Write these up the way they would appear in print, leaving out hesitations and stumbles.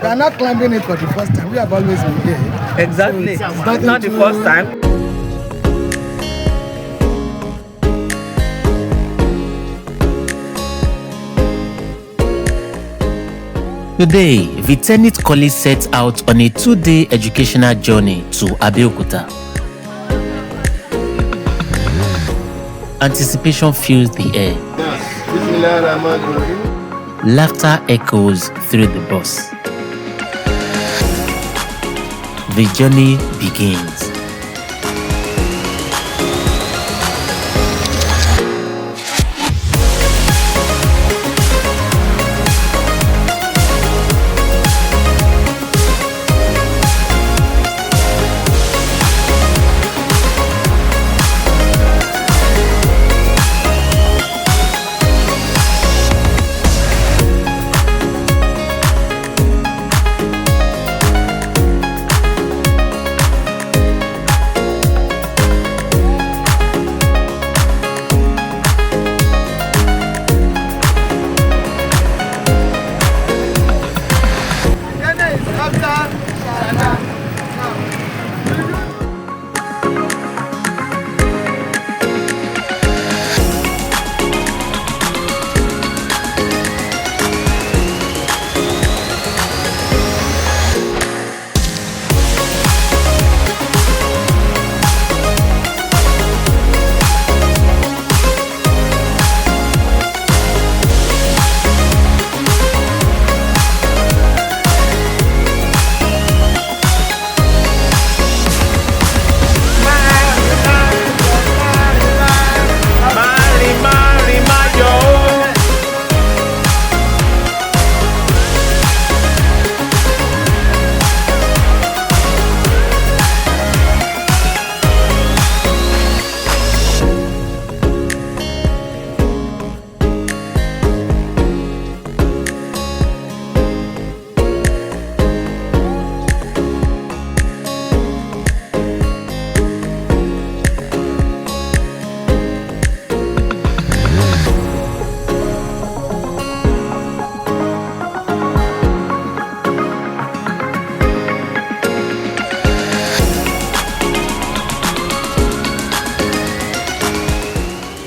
are not climbing it for the first time. We have always been there. Exactly. So it's not the first time. Today, the Tenets College sets out on a 2-day educational journey to Abeokuta. Anticipation fills the air. Laughter echoes through the bus. The journey begins.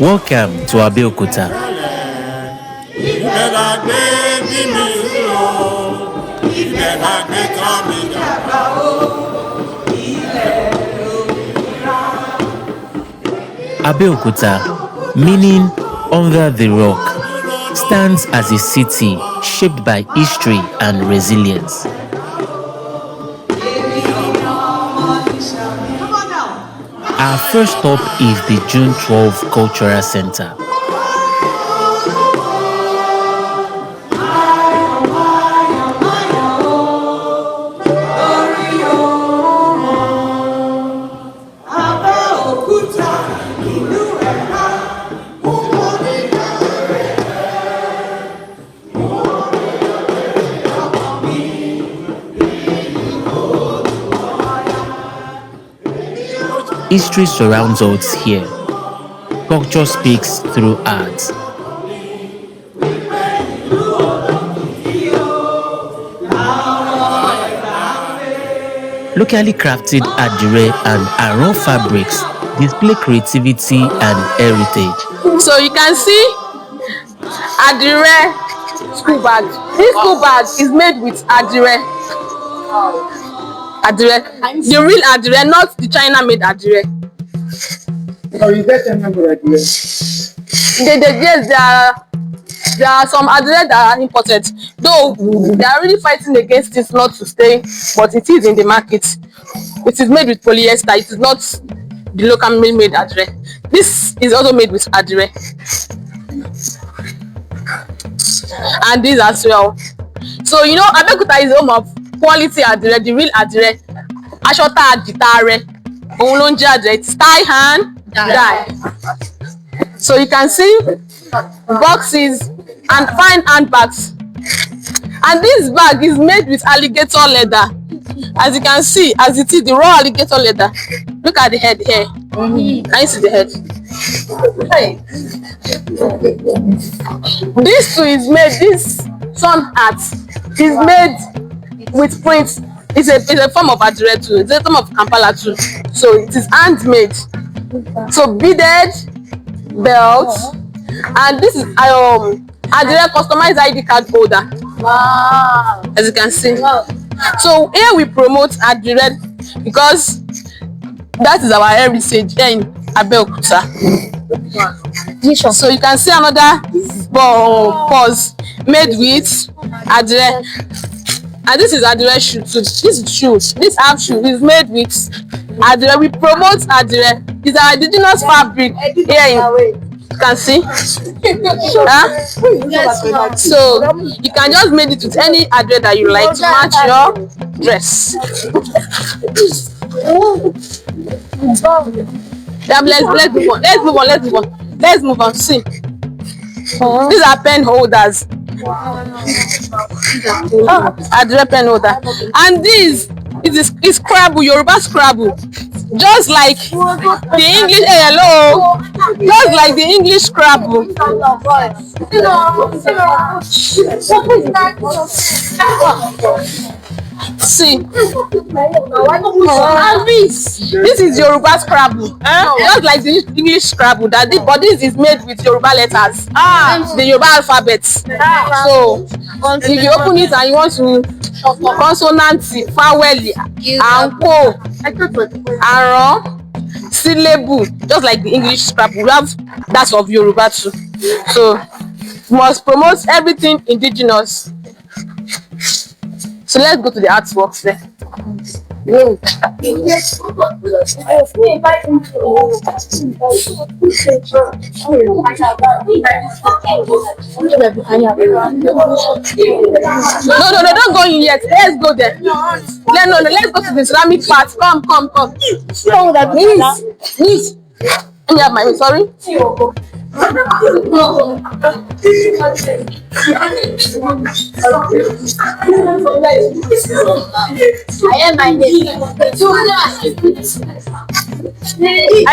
Welcome to Abeokuta. Abeokuta, meaning under the rock, stands as a city shaped by history and resilience. Our first stop is the June 12 Cultural Center. History surrounds us here. Culture speaks through art. Locally crafted adire and aron fabrics display creativity and heritage. So you can see adire school bag. This school bag is made with adire. The real adire, not the China-made adire. So you get China made adire? Yes, there are some adire that are imported. Though they are really fighting against it not to stay, but it is in the market. It is made with polyester. It is not the local made adire. This is also made with adire. And this as well. So you know, Abeokuta is home of quality adire, the real adire. Ashota aditare, Oulonja adire, it's tie hand dye. So you can see boxes and fine handbags. And this bag is made with alligator leather. As you can see, as it is the raw alligator leather. Look at the head here. Can you see the head? This too is made, this sun hat is made with print. It's a form of adire too. It's a form of Kampala too. So it is handmade. So beaded belt, and this is adire customized ID card holder. Wow. As you can see. Wow. So here we promote adire because that is our heritage here in Abeokuta. So you can see another purse made with adire, and this is adire shoe too. This half shoe is made with adire. We promote adire. It's our indigenous fabric here in, you can see. So you can just make it with any adire that you like to match your dress. Yeah, let's move on. See, these are pen holders. Adire pen holder, and this is Scrabble, Yoruba Scrabble, just like the English. Hey, hello, just like the English Scrabble. See, this is Yoruba Scrabble, just like the English Scrabble. But this is made with Yoruba letters, the Yoruba alphabet. So if you open it and you want to consonant, vowel, anko, aron, syllable, just like the English Scrabble, we have that of Yoruba too. So we must promote everything indigenous. So let's go to the artworks there. No, don't go in yet. Let's go there. No, let's go to the ceramic part. Come. Please. Let me have my sorry. I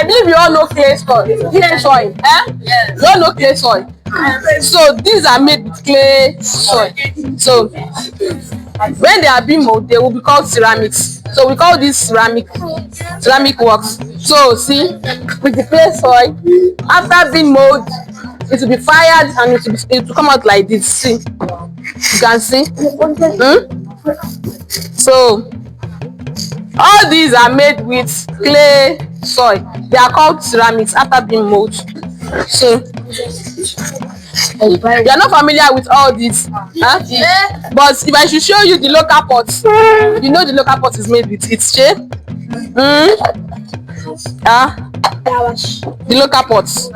believe you all know clay soil. You all know clay soil. So these are made with clay soil. So when they are being molded, they will be called ceramics. So we call this ceramic works. So see, with the clay soil, after being molded, it will be fired and it will come out like this. See, you can see. So all these are made with clay soil. They are called ceramics after being molded. So you are not familiar with all this, huh? But if I should show you the local pot, you know the local pot is made with its shape. The local pots.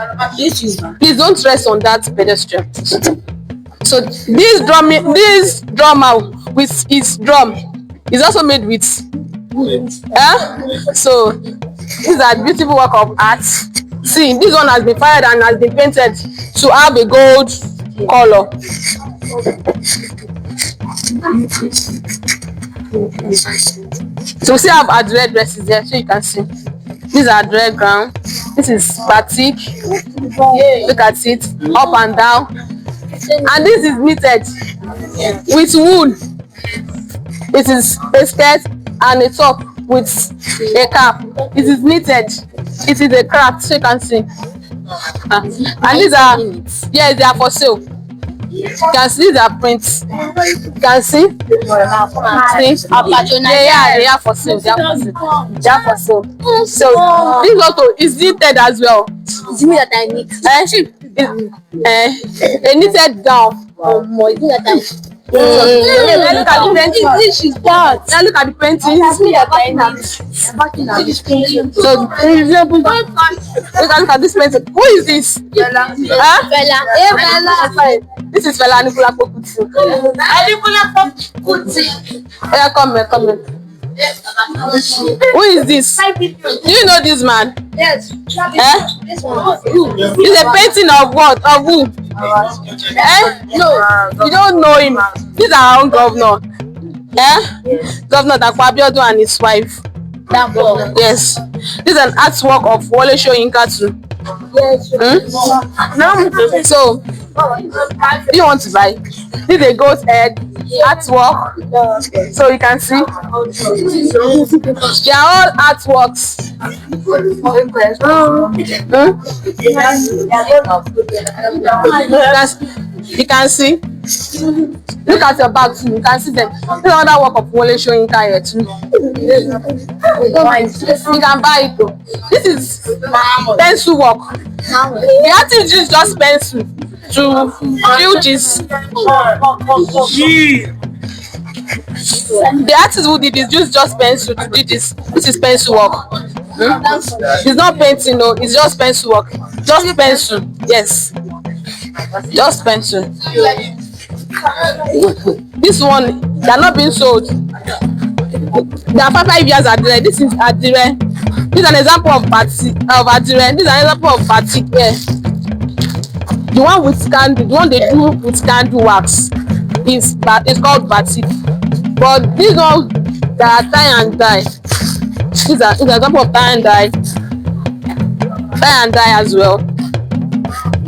Please don't rest on that pedestrian. So this drummer with its drum is also made with. So these are beautiful work of art. See, this one has been fired and has been painted to have a gold color. So we still have adire dresses there, so you can see. These are adire ground. This is batik. Look at it, up and down. And this is knitted with wool. It is a skirt and a top with a cap. It is knitted. It is a craft, so you can see. And these are, yes, they are for sale. You can see these are prints. You can see. They are for sale. They are for sale. So this also is knitted as well. It's me that I knit. A knitted gown. Look at the painting. English is bad. Now look at the painting. It's me that I knit. So look at this painting. Who is this? Bella. This is Fela Anikulapo Kuti. Yeah, come here. Who is this? Do you know this man? Yes. This one. It's a painting of what? Of who? No, you don't know him. He's our own governor. Governor Adebayo and his wife. Yes. This is an artwork of Wole Soyinka too. Hmm? So, do you want to buy? This is a goat head artwork. So you can see they are all artworks. You can see. Look at your bag too. You can see them. This is another work of Wole Soyinka here too. You can buy it though. This is pencil work. The artist used just pencil to build this. The artist who did this used just pencil to do this. This is pencil work. It's not painting, no. It's just pencil work. Just pencil. Yes. Just pencil. This one, they are not being sold. They are 5 years Adire. This is Adire. This is an example of batik of Adire. This is an example of batik here. The one with candle, the one they do with candle wax is called batik. But these ones that are tie and dye. This is an example of tie and dye. Tie and dye as well.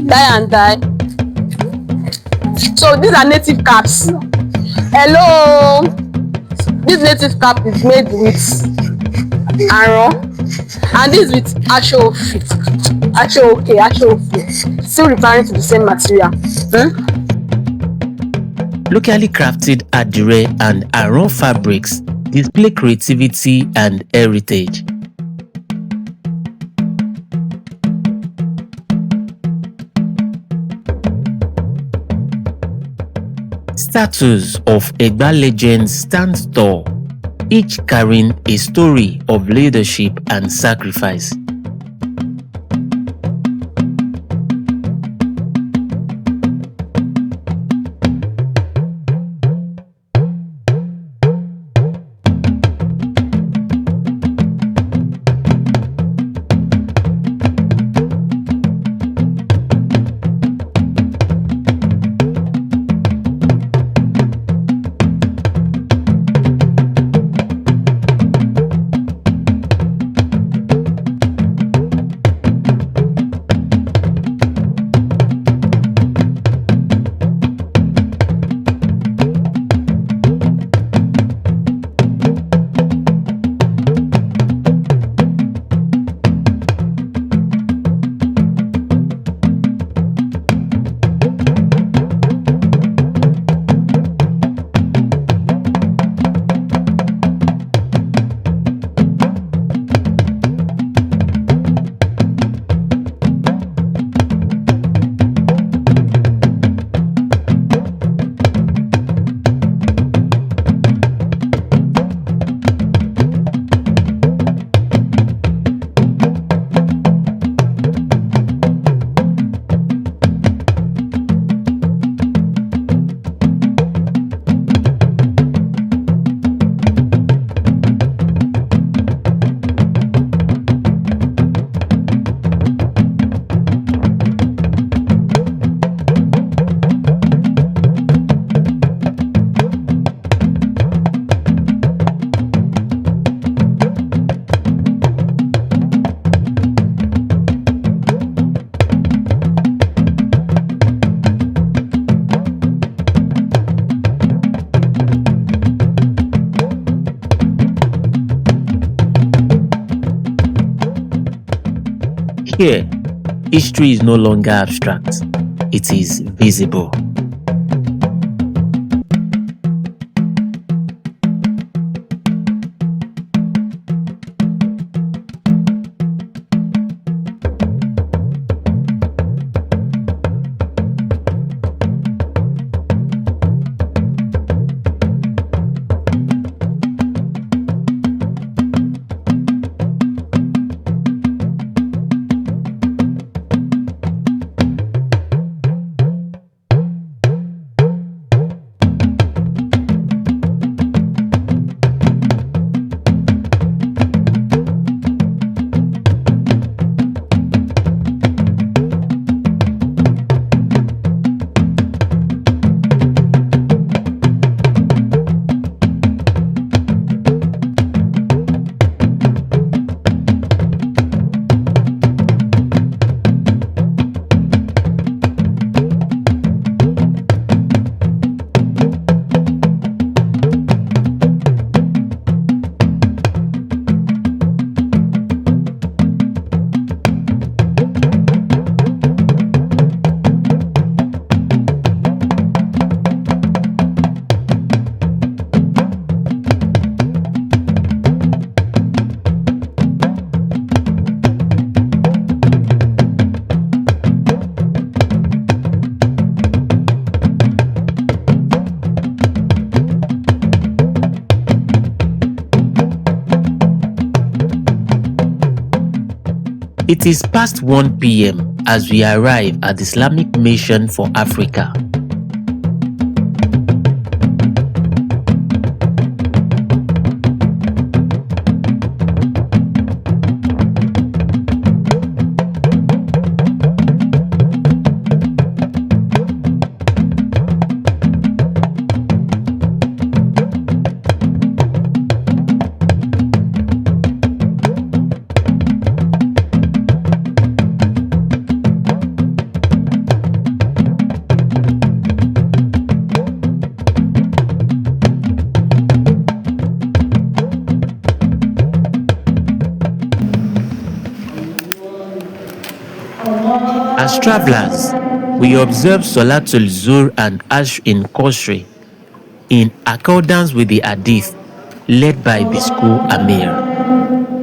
Tie and dye. So these are native caps. Hello. This native cap is made with iron, and this with Abeokuta. Abeokuta. Still referring to the same material. Locally crafted adire and aron fabrics display creativity and heritage. Statues of Egba legends stand tall, each carrying a story of leadership and sacrifice. Here, history is no longer abstract, it is visible. It is past 1 p.m. as we arrive at the Islamic Mission for Africa. As travelers, we observe Salatul Zuhr and Ashr in Qasri in accordance with the Hadith led by Bisco Amir.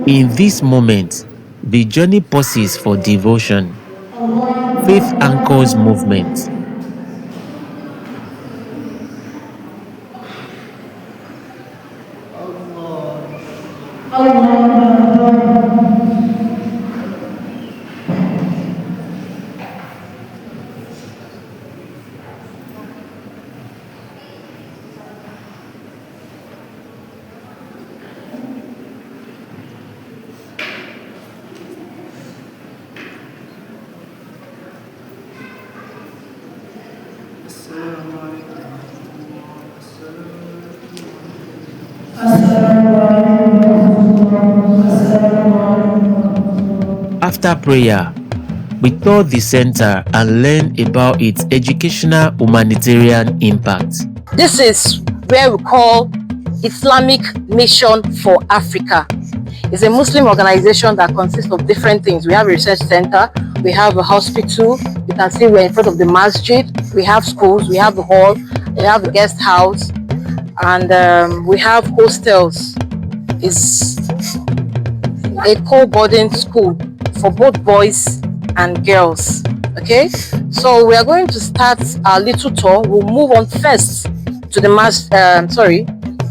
In this moment, the journey pauses for devotion. Faith anchors movement. After prayer, we tour the center and learn about its educational humanitarian impact. This is where we call Islamic Mission for Africa. It's a Muslim organization that consists of different things. We have a research center, we have a hospital, you can see we're in front of the masjid, we have schools, we have the hall, we have the guest house, and we have hostels. It's a co-boarding school for both boys and girls. Okay, so we are going to start our little tour. We'll move on first to the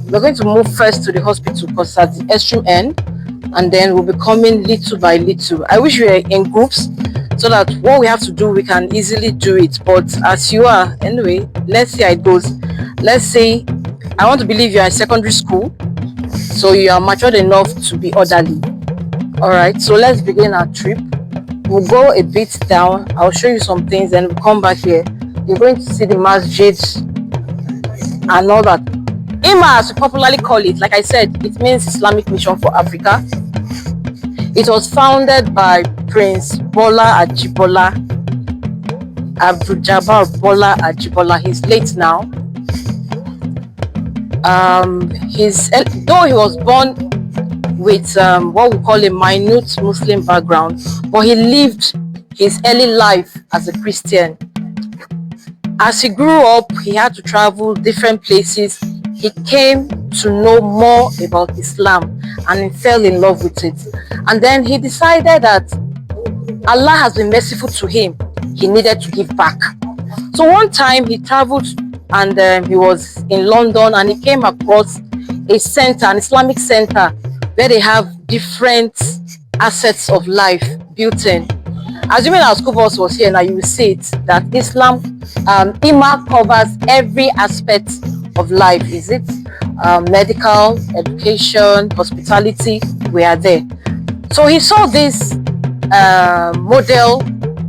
we're going to move first to the hospital because at the extreme end, and then we'll be coming little by little. I wish we were in groups so that what we have to do we can easily do it, but as you are anyway, let's see how it goes. Let's say I want to believe you're in secondary school, so you are matured enough to be orderly. All right, so let's begin our trip. We'll go a bit down, I'll show you some things, then we'll come back here. You're going to see the masjid and all that. IMA, as we popularly call it, like I said, it means Islamic Mission for Africa. It was founded by Prince Bola Ajibola, Abdul-Jabbar Bola Ajibola. He's late now. Though he was born with what we call a minute Muslim background, but he lived his early life as a Christian. As he grew up, he had to travel different places. He came to know more about Islam and he fell in love with it. And then he decided that Allah has been merciful to him. He needed to give back. So one time he traveled and he was in London and he came across a center, an Islamic center, where they have different assets of life built in. Assuming our school bus was here now, you will see it, that IMA covers every aspect of life. Is it medical, education, hospitality? We are there. So he saw this model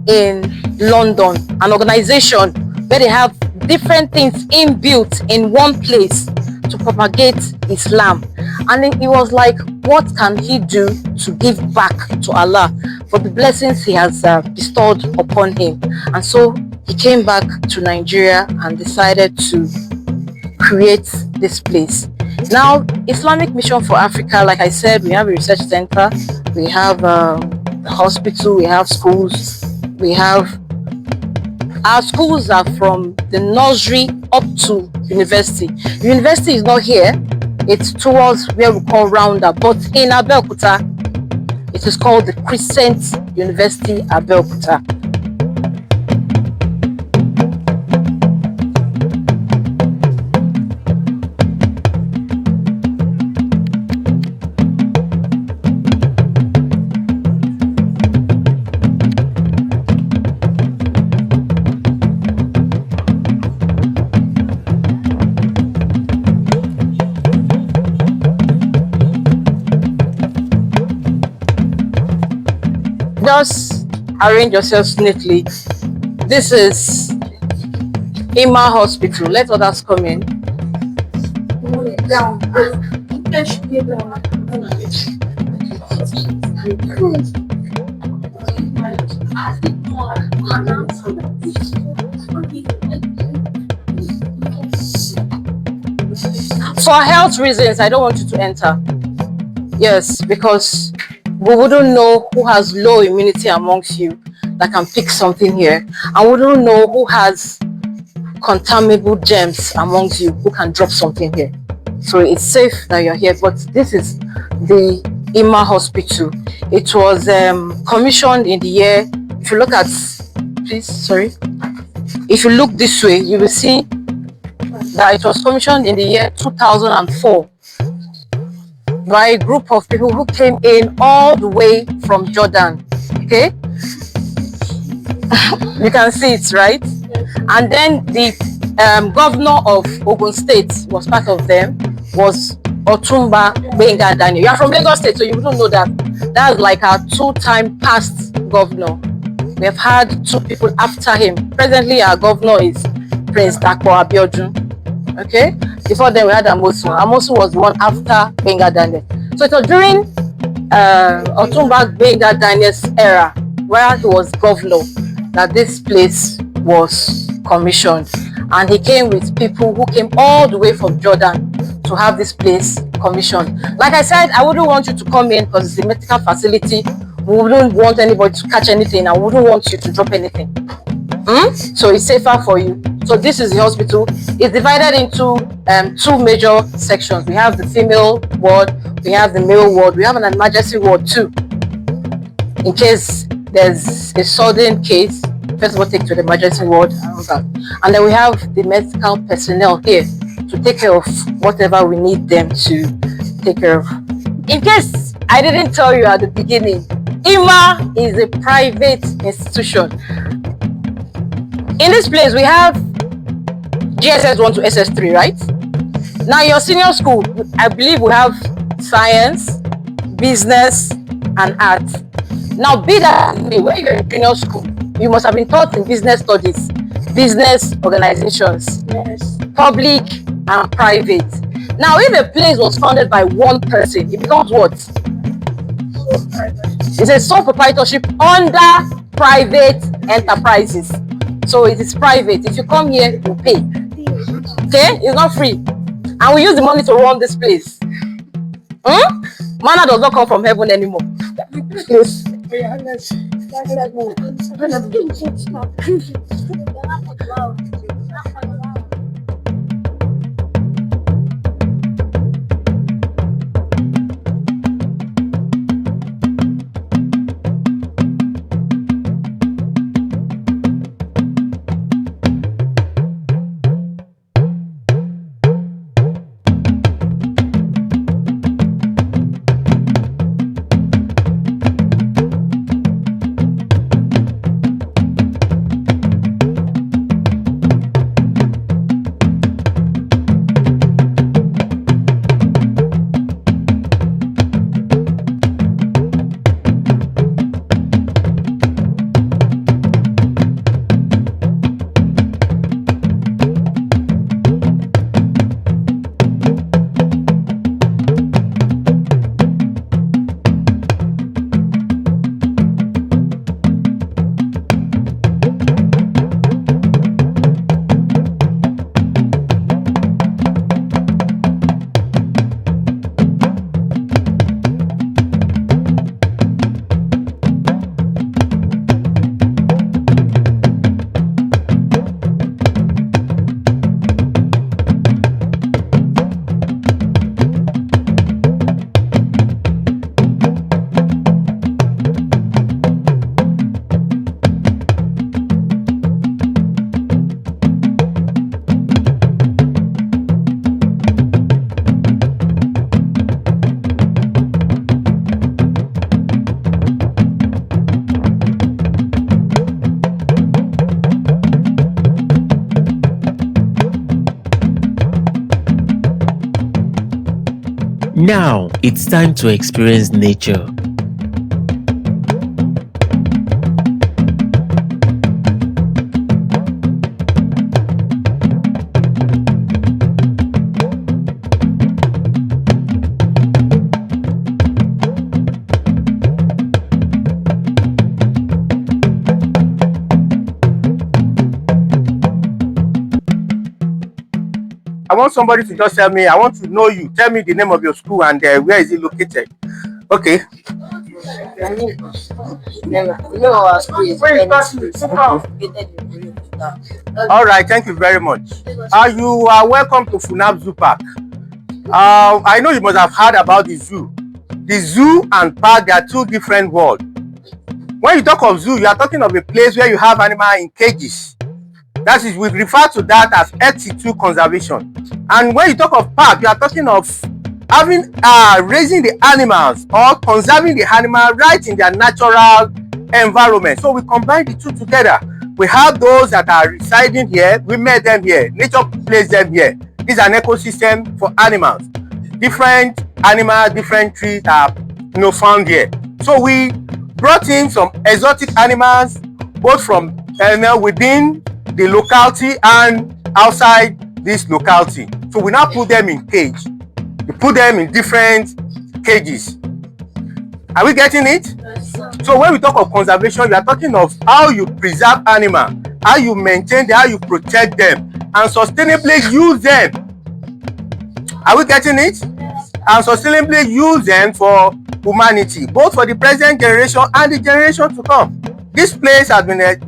in London, an organization where they have different things inbuilt in one place to propagate Islam. And then he was like, what can he do to give back to Allah for the blessings he has bestowed upon him? And so he came back to Nigeria and decided to create this place. Now, Islamic Mission for Africa, like I said, we have a research center, we have a hospital, we have schools, our schools are from the nursery up to university. University is not here, it's towards where we call Rounder, but in Abeokuta, it is called the Crescent University Abeokuta. just arrange yourselves neatly. This is Ima Hospital. Let others come in. For health reasons, I don't want you to enter. Yes, because we wouldn't know who has low immunity amongst you that can pick something here, and we don't know who has contaminable germs amongst you who can drop something here. So it's safe that you're here. But this is the Ima Hospital. It was commissioned in the year, if you look at, please, sorry, if you look this way, you will see that it was commissioned in the year 2004 by a group of people who came in all the way from Jordan. Okay, you can see it, right? And then the governor of Ogun State was part of them, was Otumba Benga Daniel. You are from Lagos State, so you don't know that. That's like our two-time past governor. We have had two people after him. Presently, our governor is Prince Dapo Abiodun. Okay, before then we had Amosu. Amosu was the one after Benga Daniel. So it was during Otumba Benga Daniel's era, where he was governor, that this place was commissioned, and he came with people who came all the way from Jordan to have this place commissioned. Like I said, I wouldn't want you to come in because it's a medical facility. We wouldn't want anybody to catch anything. I wouldn't want you to drop anything. So it's safer for you. So this is the hospital. It's divided into two major sections. We have the female ward, we have the male ward, we have an emergency ward too. In case there's a sudden case, first of all, take to the emergency ward, and then we have the medical personnel here to take care of whatever we need them to take care of. In case I didn't tell you at the beginning, IMA is a private institution. In this place, we have GSS 1 to SS3, right? Now, your senior school, I believe we have science, business, and art. Now, be that when you're in junior school, you must have been taught in business studies, business organizations, yes, public and private. Now, if a place was founded by one person, it becomes what? It's a sole proprietorship under private enterprises. So it is private. If you come here, you pay. Okay? It's not free. And we use the money to run this place. Manna does not come from heaven anymore. Please. Now it's time to experience nature. I want somebody to just tell me, I want to know you. Tell me the name of your school and where is it located. Okay. All right, thank you very much. You are welcome to Funab Zoo Park. I know you must have heard about the zoo. The zoo and park, they are two different worlds. When you talk of zoo, you are talking of a place where you have animals in cages. That is, we refer to that as ET2 conservation. And when you talk of park, you are talking of having raising the animals or conserving the animal right in their natural environment. So we combine the two together. We have those that are residing here. We made them here. Nature placed them here. This is an ecosystem for animals. Different animals, different trees are found here. So we brought in some exotic animals, both from within the locality and outside this locality. So we now put them in cage. We put them in different cages. Are we getting it? So when we talk of conservation, we are talking of how you preserve animals, how you maintain them, how you protect them, and sustainably use them. Are we getting it? And sustainably use them for humanity, both for the present generation and the generation to come. This place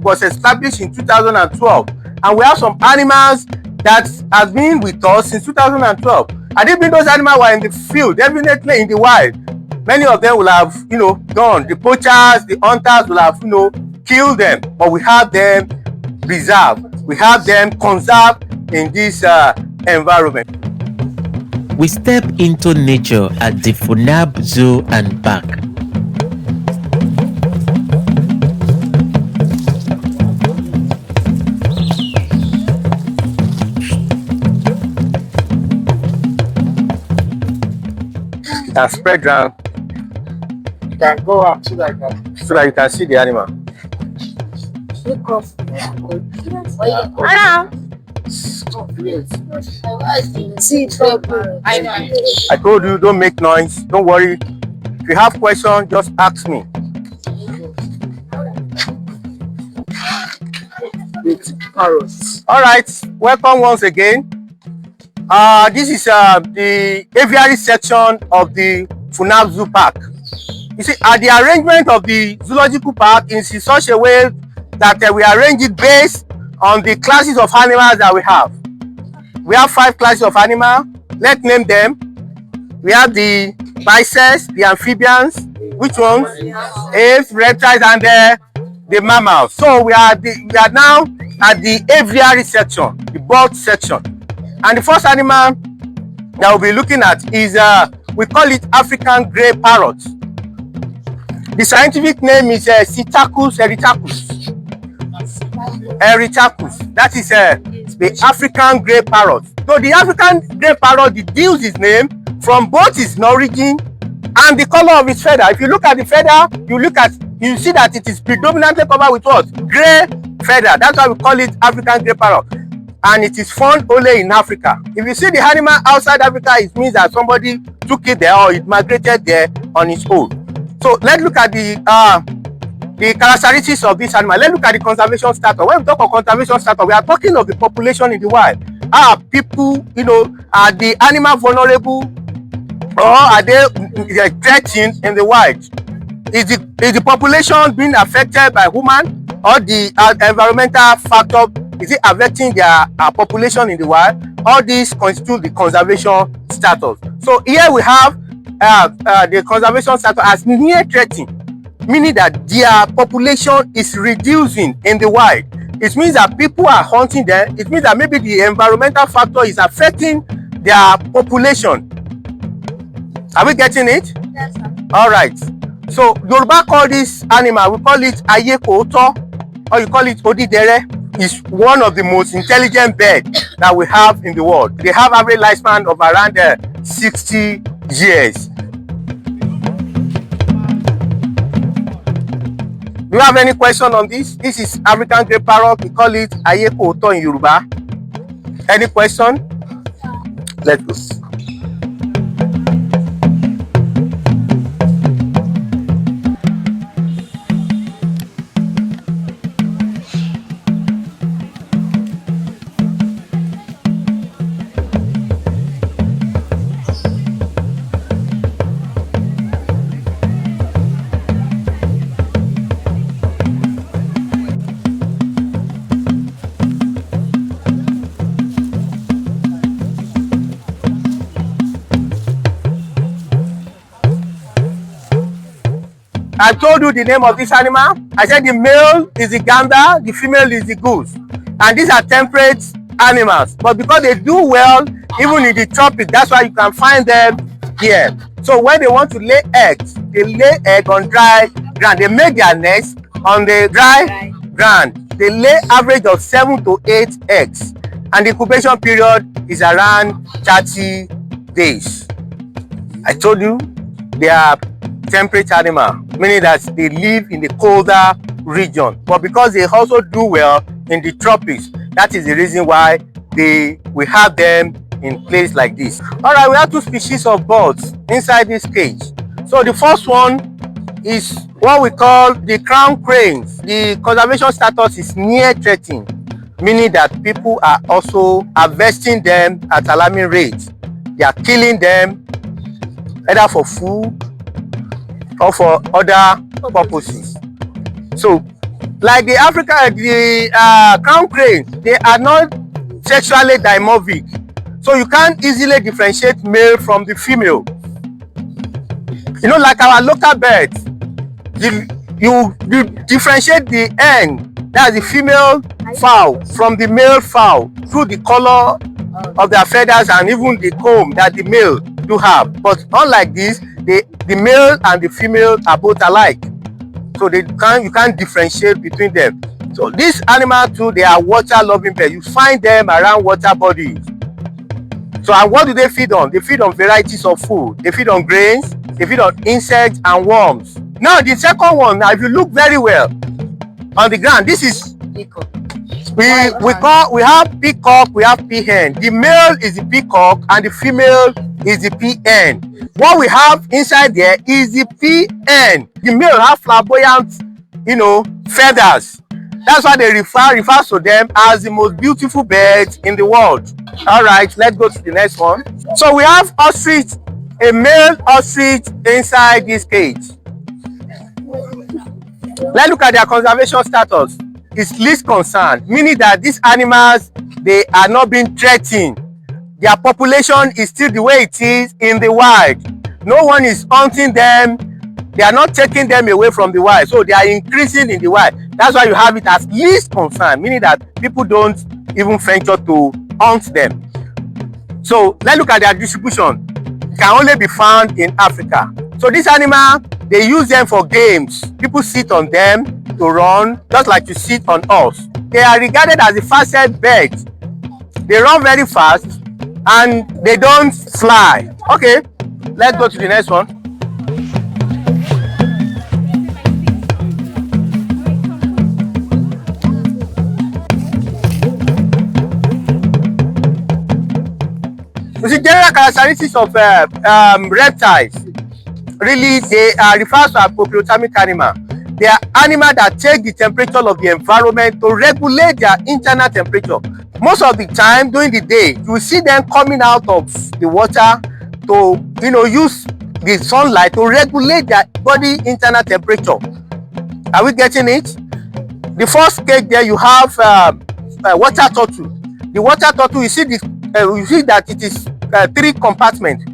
was established in 2012, and we have some animals that has been with us since 2012. And even those animals were in the field, definitely in the wild, many of them will have, gone. The poachers, the hunters will have, killed them. But we have them preserved. We have them conserved in this environment. We step into nature at the Funab Zoo and Park. And spread around. You can go up so that you can see the animal. I told you, don't make noise. Don't worry. If you have questions, just ask me. All right, welcome once again. This is the aviary section of the Funab Zoo Park. You see, the arrangement of the zoological park is in such a way that we arrange it based on the classes of animals that we have. We have 5 classes of animals. Let's name them. We have the bipeds, the amphibians. Which ones? Apes, reptiles, and the mammals. So we are now at the aviary section, the bird section. And the first animal that we'll be looking at is, we call it African grey parrot. The scientific name is Psittacus erythacus. That is the African grey parrot. So the African grey parrot deduces its name from both its origin and the color of its feather. If you look at the feather, you see that it is predominantly covered with what? Grey feather. That's why we call it African grey parrot. And it is found only in Africa. If you see the animal outside Africa, it means that somebody took it there or it migrated there on its own. So let's look at the characteristics of this animal. Let's look at the conservation status. When we talk of conservation status, we are talking of the population in the wild. Are people, are the animal vulnerable, or are they threatened in the wild? Is the population being affected by human, or the environmental factor? Is it affecting their population in the wild? All these constitute the conservation status. So here we have the conservation status as near threatened, meaning that their population is reducing in the wild. It means that people are hunting them. It means that maybe the environmental factor is affecting their population. Are we getting it? Yes, sir. All right. So Yoruba call this animal, we call it Abeokuta, or you call it Odidere. Is one of the most intelligent birds that we have in the world. They have average lifespan of around 60 years. Do you have any question on this? This is African grey parrot. We call it Abeokuta in Yoruba. Any question? Let's go. I told you the name of this animal. I said the male is the gander, the female is the goose. And these are temperate animals. But because they do well, even in the tropics, that's why you can find them here. So when they want to lay eggs, they lay egg on dry ground. They make their nest on the dry ground. They lay average of 7 to 8 eggs. And the incubation period is around 30 days. I told you they are temperate animal, meaning that they live in the colder region. But because they also do well in the tropics, that is the reason why we have them in place like this. All right, we have 2 species of birds inside this cage. So the first one is what we call the crown cranes. The conservation status is near threatened, meaning that people are also harvesting them at alarming rates. They are killing them either for food or for other purposes. So, like the crown cranes, they are not sexually dimorphic. So you can't easily differentiate male from the female. You know, like our local birds, you differentiate the hen, that's the female fowl, from the male fowl through the color of their feathers and even the comb that the male do have. But unlike this, the male and the female are both alike. So you can't differentiate between them. So these animals too, they are water loving birds. You find them around water bodies. So and what do they feed on? They feed on varieties of food. They feed on grains, they feed on insects and worms. Now the second one, now if you look very well on the ground, this is we have peacock, we have peahen. The male is the peacock and the female is the peahen. What we have inside there is the peahen. The male have flamboyant, feathers. That's why they refers to them as the most beautiful birds in the world. All right, let's go to the next one. So we have ostrich, a male ostrich inside this cage. Let's look at their conservation status. It's least concern, meaning that these animals, they are not being threatened. Their population is still the way it is in the wild. No one is hunting them. They are not taking them away from the wild. So they are increasing in the wild. That's why you have it as least concern, meaning that people don't even venture to hunt them. So let's look at their distribution. It can only be found in Africa. So this animal, they use them for games. People sit on them to run, just like you sit on us. They are regarded as the fastest birds. They run very fast and they don't fly. Okay, let's go to the next one. You see, general characteristics of reptiles, really they are referred to as proprothermic animal. They are animals that take the temperature of the environment to regulate their internal temperature. Most of the time during the day, you will see them coming out of the water to use the sunlight to regulate their body internal temperature. Are we getting it? The first cage there, you have water turtle. The water turtle, you see that it is 3 compartments: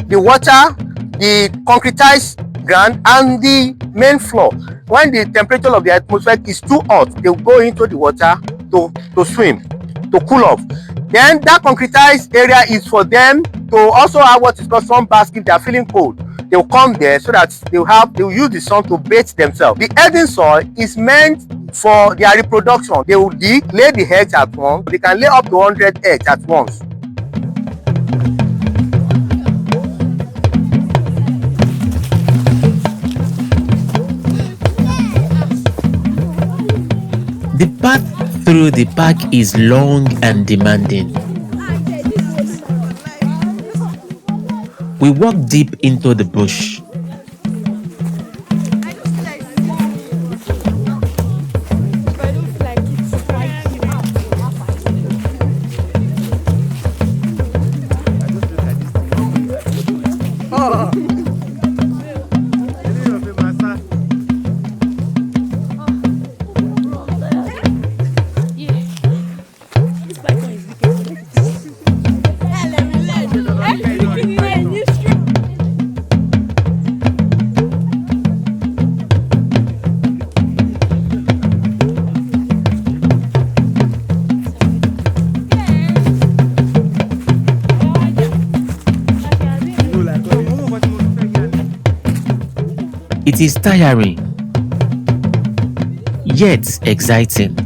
the water, the concretized ground, and the main floor. When the temperature of the atmosphere is too hot, they will go into the water to swim, to cool off. Then that concretized area is for them to also have what is called sun bath if they are feeling cold. They will come there so that they will use the sun to bathe themselves. The earthen soil is meant for their reproduction. They will dig, lay the eggs at once. They can lay up to 100 eggs at once. The path through the park is long and demanding. We walk deep into the bush. It is tiring, yet exciting.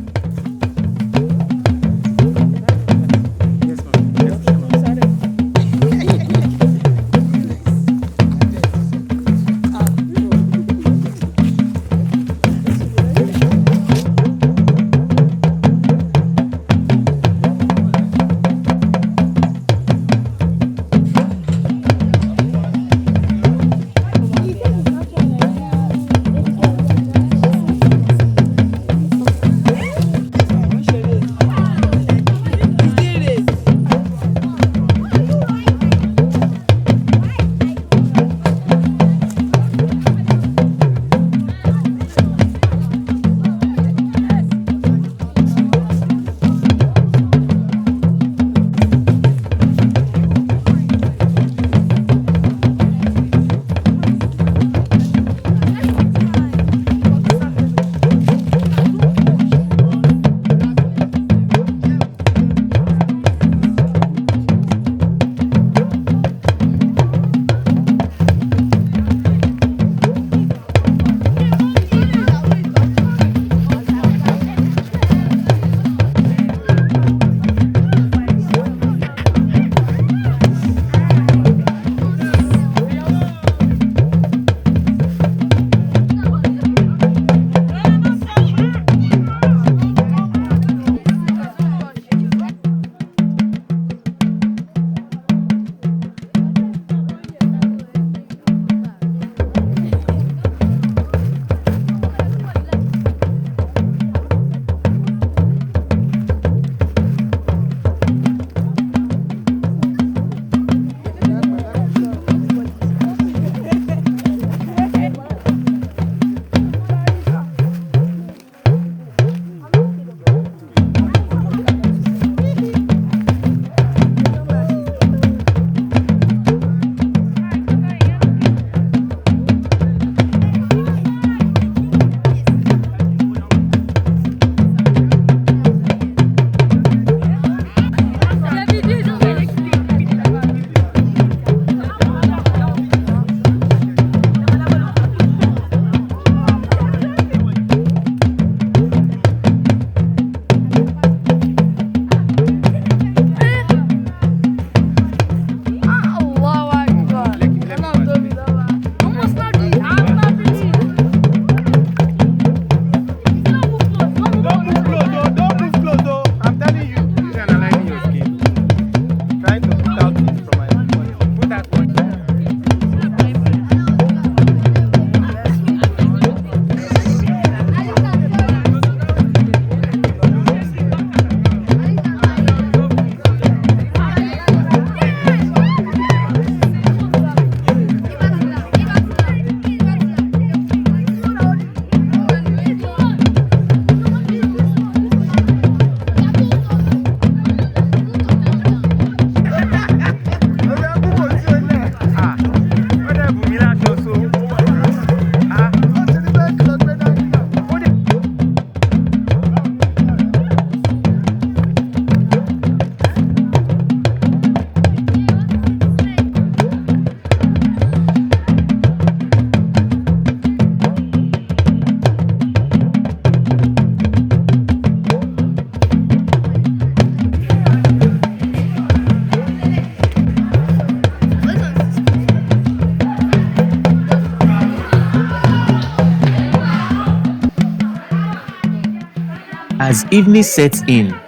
As evening sets in,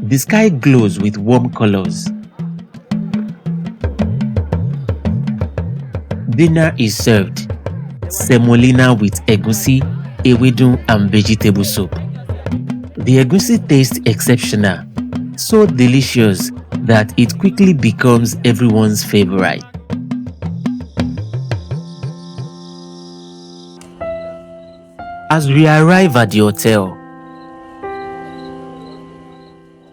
the sky glows with warm colors. Dinner is served: semolina with egusi, ewedu and vegetable soup. The egusi tastes exceptional, so delicious that it quickly becomes everyone's favorite. As we arrive at the hotel,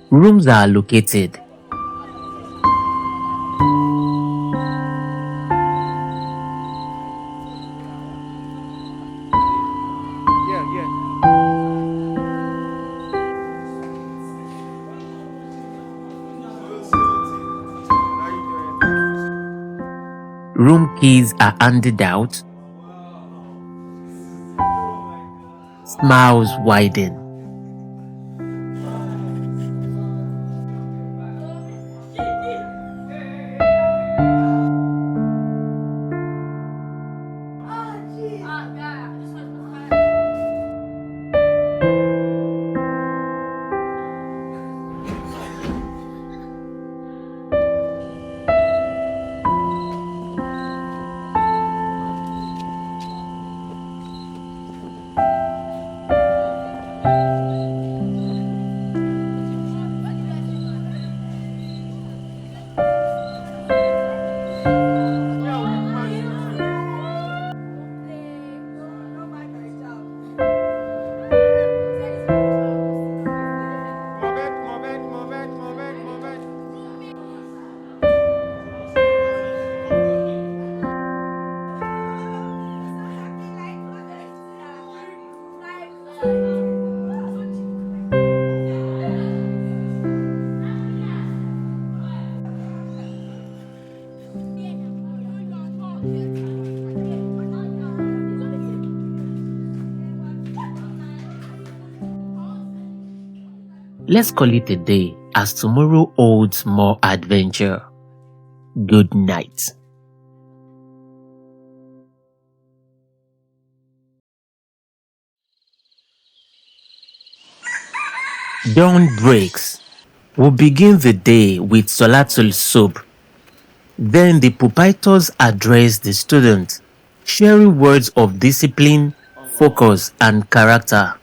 rooms are allocated. Room keys are handed out. Smiles widen. Let's call it a day, as tomorrow holds more adventure. Good night. Dawn breaks. We'll begin the day with Solatul Soap. Then the proprietors address the students, sharing words of discipline, focus, and character.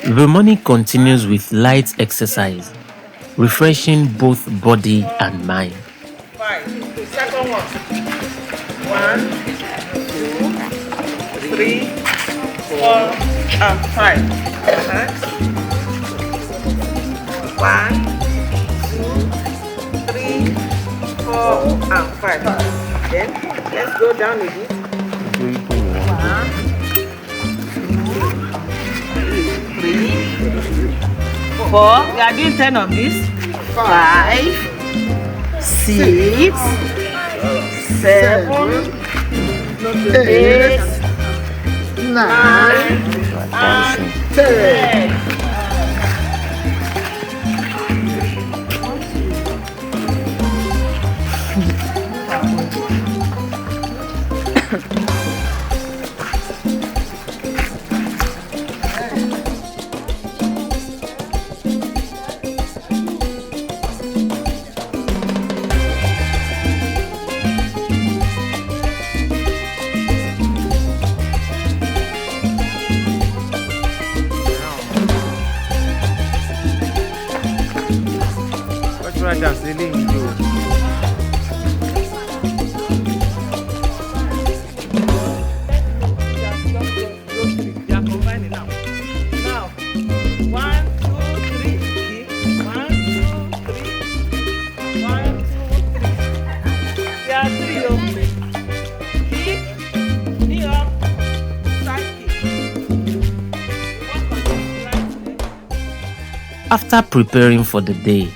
The morning continues with light exercise, refreshing both body and mind. 5. Second one. 1, 2, 3, 4, and 5. 1, 2, 3, 4, and 5. Then let's go down a bit. 1, 3, 4. We are doing 10 of this. 5, 6, 7, 8, 9, and 10. After preparing for the day,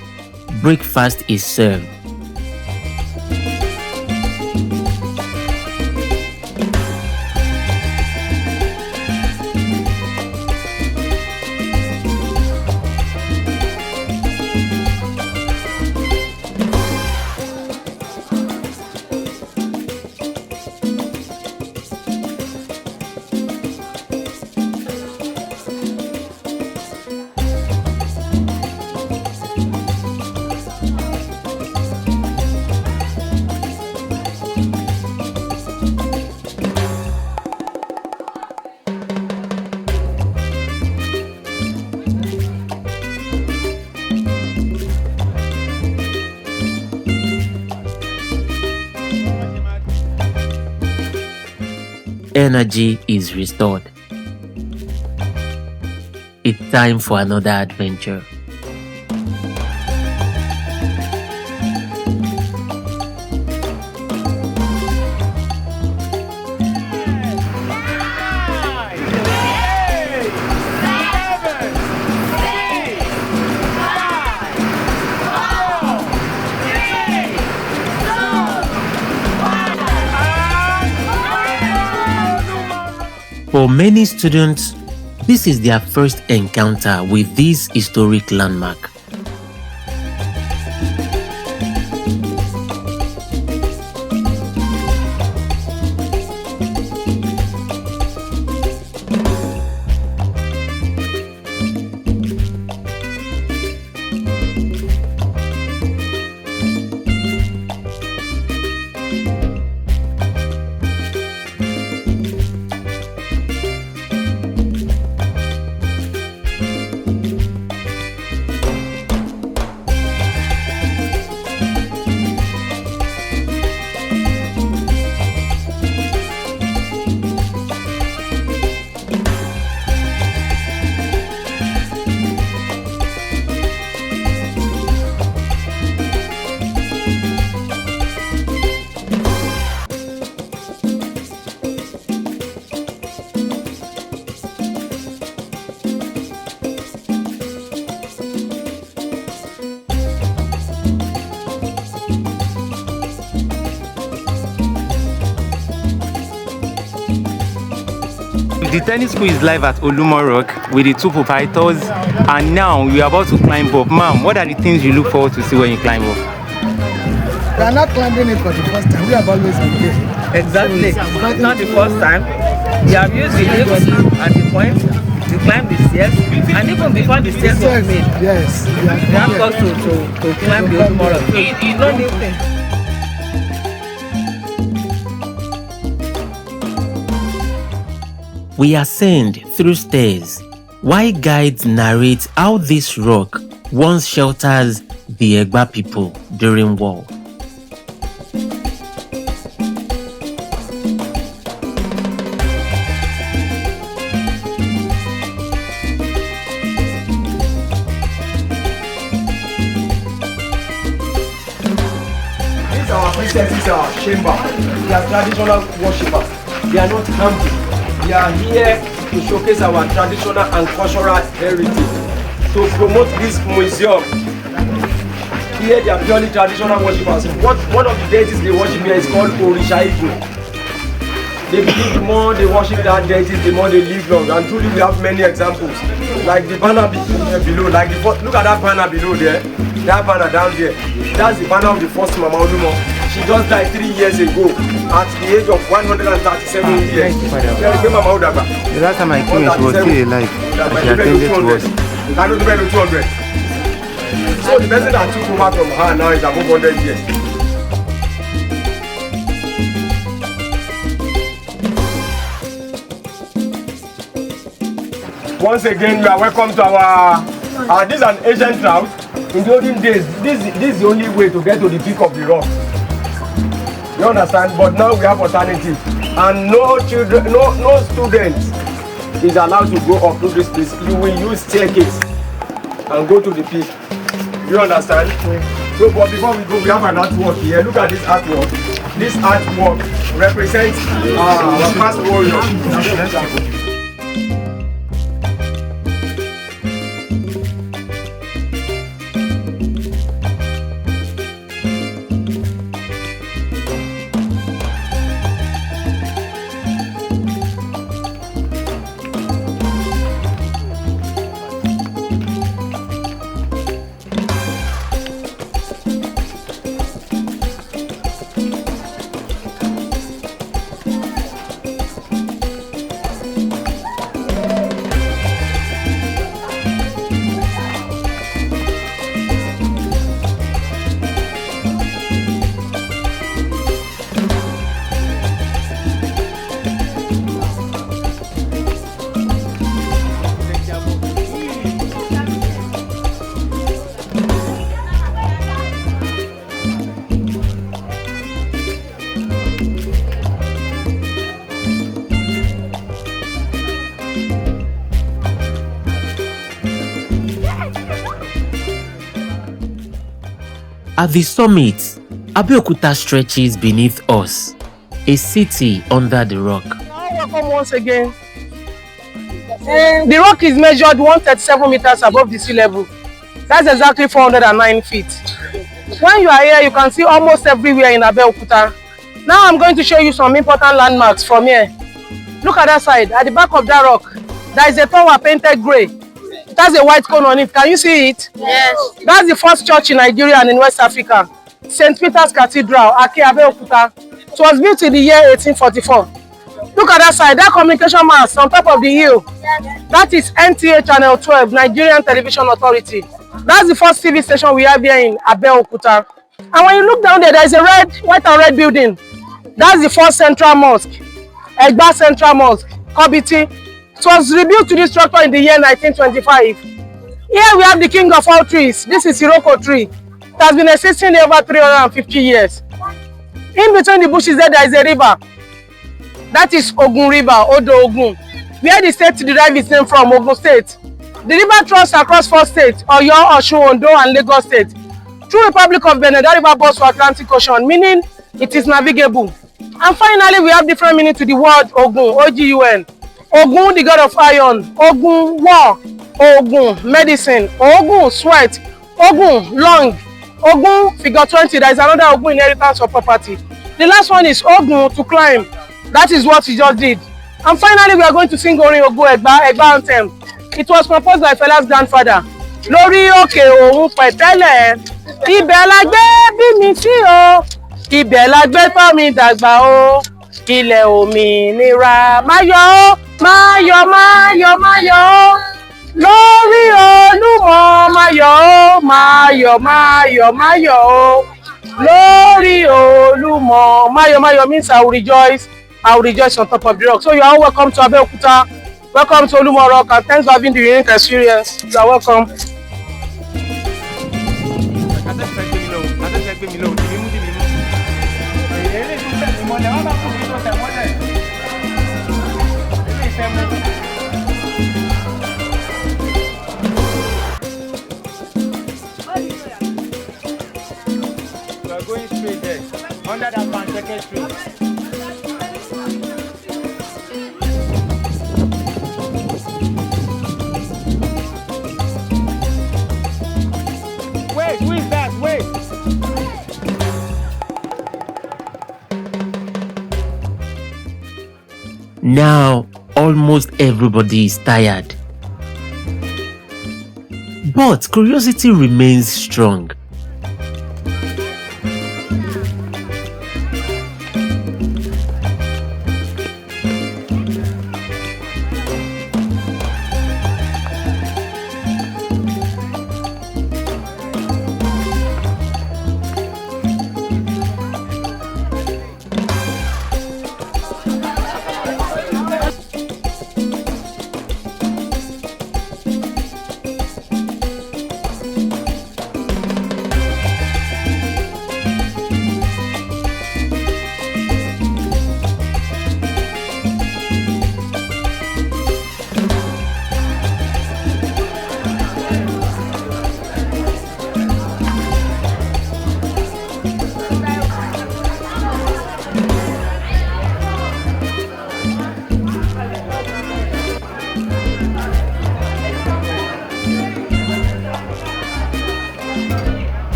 breakfast is served. Energy is restored. It's time for another adventure. For many students, this is their first encounter with this historic landmark. The tennis school is live at Olumo Rock with the two proprietors, and now we are about to climb up. Ma'am, what are the things you look forward to see when you climb up? We are not climbing it for the first time. We have always been here. Exactly. It's not the first time. We have used the lift at the point to climb the stairs, and even before the stairs was made, Yes. we have got to climb the Olumo Rock. So it's not new thing. We ascend through stairs while guides narrate how this rock once shelters the Egba people during war. These are our princesses, our chamber. They are traditional worshippers. They are not camping. We are here to showcase our traditional and cultural heritage, to promote this museum. Here they are purely traditional worshippers. One of the deities they worship here is called Orisha Igu. They believe the more they worship that deity, the more they live long. And truly we have many examples. Like the banner below, look at that banner below there. That banner down there. That's the banner of the first Mama Olumo. She just died 3 years ago at the age of 137 years. The last time I came, she was still alive. She attended to us. I don't know 200. So the person that took over from her now is above 100 years. Once again, you are welcome to our this is an ancient route. In the olden days, this is the only way to get to the peak of the rock. You understand? But now we have alternative, and no children, no students is allowed to go up to this place. You will use staircase and go to the peak. You understand? So, but before we go, we have an artwork here. Look at this artwork. This artwork represents our past warriors. At the summit, Abeokuta stretches beneath us, a city under the rock. Welcome once again. The rock is measured 137 meters above the sea level. That's exactly 409 feet. When you are here, you can see almost everywhere in Abeokuta. Now I'm going to show you some important landmarks from here. Look at that side. At the back of that rock, there is a tower painted grey. It has a white cone on it. Can you see it? Yes. That's the first church in Nigeria and in West Africa. St. Peter's Cathedral, Abeokuta. It was built in the year 1844. Look at that side. That communication mast on top of the hill. That is NTA Channel 12, Nigerian Television Authority. That's the first TV station we have here in Abeokuta. And when you look down there, there is a white and red building. That's the first central mosque, Egba Central Mosque, Kobiti. It was rebuilt to this structure in the year 1925. Here we have the king of all trees. This is Iroko tree. It has been existing over 350 years. In between the bushes there is a river. That is Ogun River, Odo Ogun, where the state derived its name from, Ogun State. The river runs across 4 states, Oyo, Osun, Ondo, and Lagos State. Through Republic of Benin, that river goes to Atlantic Ocean, meaning it is navigable. And finally, we have different meaning to the word Ogun, O-G-U-N. Ogun, the god of iron. Ogun, war. Ogun, medicine. Ogun, sweat. Ogun, lung. Ogun, figure 20. There is another Ogun, inheritance of property. The last one is Ogun, to climb. That is what we just did. And finally, we are going to sing Orin Ogun Egba anthem. It was composed by Fela's grandfather. Lórí òkè òun pẹ̀tẹ́lẹ̀, ibẹ̀ la gbé bí mi sí o, ibẹ̀ la gbé tọ́ mi dàgbà o, ilẹ̀ òmìnira máyọ̀ o, máyọ̀ máyọ̀ máyọ̀ o, lórí Olúmọ máyọ̀ o, máyọ̀ máyọ̀ máyọ̀ o, lórí Olúmọ. Máyọ̀ máyọ̀ means I will rejoice on top of the rock. So you are all welcome to Abeokuta. Welcome to Olumo Rock, and thanks for having the unique experience. You are welcome. We are going straight there, under that Pancake tree. Wait, who is that? Wait. Now, almost everybody is tired. But curiosity remains strong.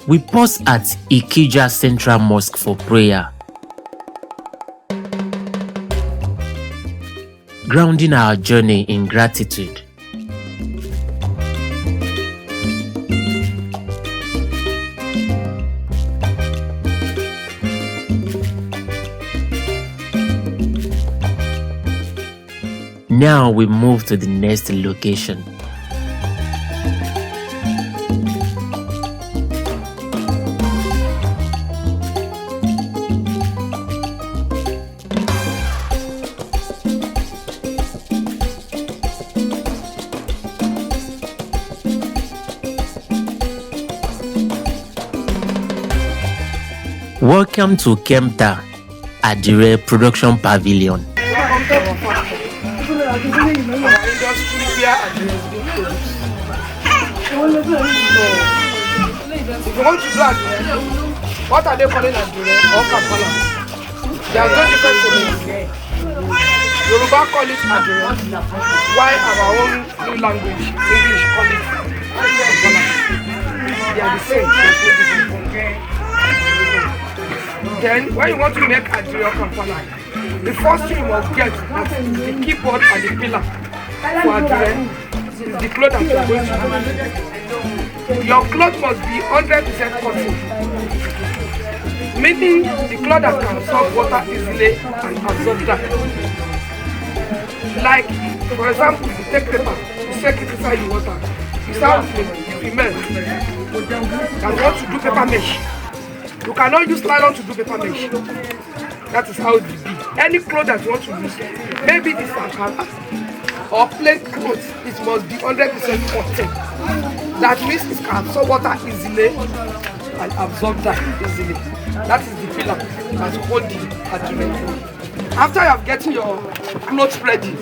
We pause at Ikeja Central Mosque for prayer, grounding our journey in gratitude. Now we move to the next location. Welcome to Kemta Adire Production Pavilion. Our industry where adire is being produced. If you want to do adire, what are they calling adire or kampala? There are no different names. Yoruba call it adire, while our own new language, English, call it kampala. They are the same. Then, when you want to make adire or kampala, the first thing you must get is the keyboard and the pillar for adire. Is the cloth that you are going to use. Your cloth must be 100% cotton, meaning the cloth that can absorb water easily and absorb that. Like, for example, you take paper, you soak it inside the water. You start with cement that want to do paper mesh. You cannot use nylon to do paper mesh. That is how it will be. Any cloth that you want to use, maybe this Ankara or plain clothes, it must be 100% cotton. That means it can absorb water easily and absorb that easily. That is the pillar that hold the adire. After you have gotten your clothes ready,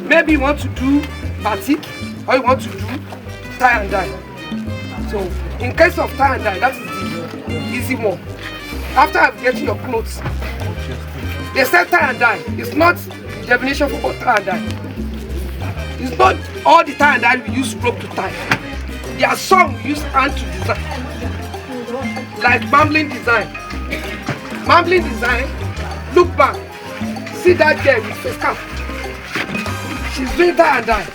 maybe you want to do batik or you want to do tie and dye. So in case of tie and dye, that is the easy one. After you have gotten your clothes, they say tie and dye. It's not the definition for tie and dye. It's not all the tie and dye we use rope to tie. There are some we use hand to design, like mambling design. Mambling design, look back, see that girl with face cap. She's doing tie and dye.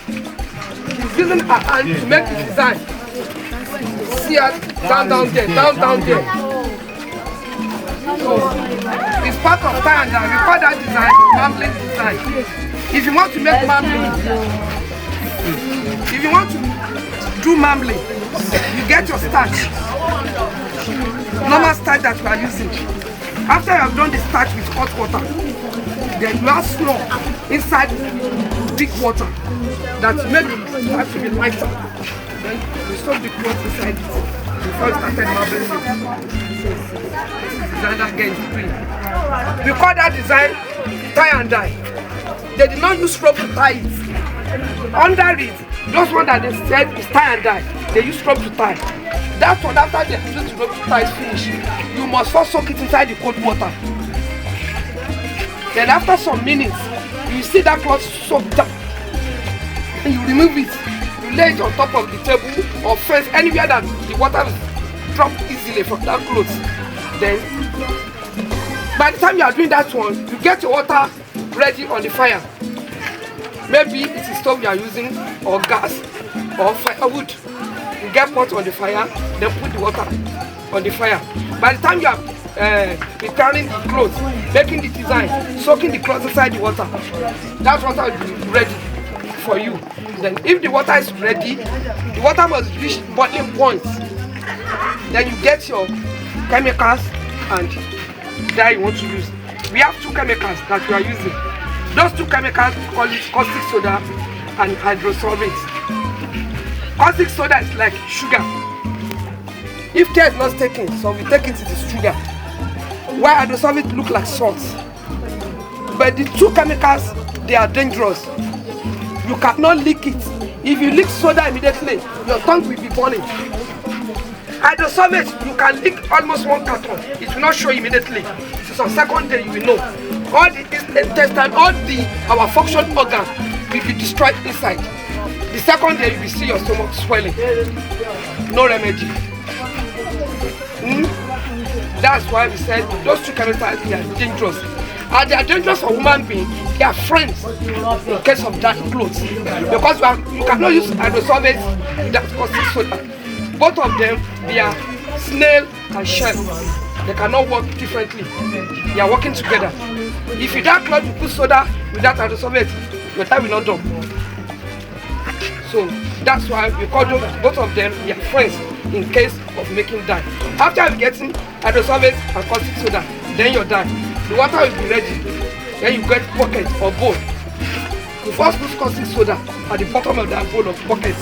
She's using her hand to make the design. See her down there, down there. So, it's part of tie and dye. We call that design mambling design. If you want to make mambling, if you want to do mambling, you get your starch, normal starch that you are using. After you have done the starch with hot water, then you add flour inside big water that make the starch to be lighter. Then you soak the cloth inside it before you started marbling it. Design that girl is doing. We call that design tie and dye. They did not use rope to tie it. Under it, those one that they said is tie and dye, they use rope to tie. That one, after they use the rope to tie is finished, you must first soak it inside the cold water. Then after some minutes, you see that cloth soaked up. And you remove it. You lay it on top of the table or fence, anywhere that the water will drop easily from that cloth. Then, by the time you are doing that one, you get your water ready on the fire. Maybe it is stove you are using, or gas, or firewood. You get pot on the fire, then put the water on the fire. By the time you are preparing the clothes, making the design, soaking the clothes inside the water, that water will be ready for you. Then if the water is ready, the water must reach boiling point. Then you get your chemicals and dye you want to use. We have two chemicals that we are using. Those two chemicals, we call it caustic soda and hydrosolvent. Caustic soda is like sugar. If care is not taken, so we take it is sugar. While hydrosolvent look like salt. But the two chemicals, they are dangerous. You cannot leak it. If you leak soda immediately, your tongue will be burning. Hydrosolvent, you can leak almost 1 carton. It will not show immediately. So second day you will know. All the intestine, all our function organ will be destroyed inside. The second day you will see your stomach swelling. No remedy. That's why we said those two chemicals, they are dangerous. And they are dangerous for human beings. They are friends in case of dark clothes. Because you cannot use hydrosolvent without caustic soda. Both of them, they are snail and shell. They cannot work differently. They are working together. If you dark cloth, you put soda without hydrosolvent, your dye will not dump. So that's why we call them, both of them, they are friends in case of making dye. After getting hydrosolvent and caustic soda, then your dye, the water will be ready. Then you get bucket or bowl. You first put caustic soda at the bottom of that bowl of bucket.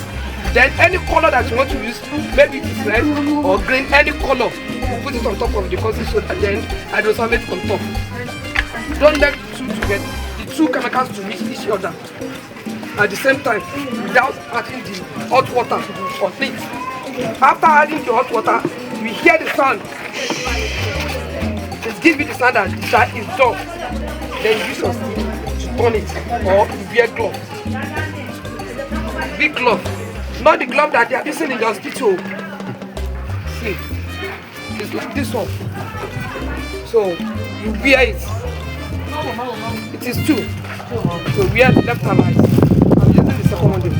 Then any color that you want to use, maybe it is red or green, any color, you put it on top of the caustic soda, then hydrosalate on top. Don't let the two chemicals to mix each other at the same time without adding the hot water on it. After adding the hot water, we hear the sound. It gives me the sound that is done. Then you use your stick to turn it, or you wear gloves. Big glove, not the glove that they are using in the hospital. See, it's like this one. So you wear it. It is two. So wear left and right. I'm using the second one there.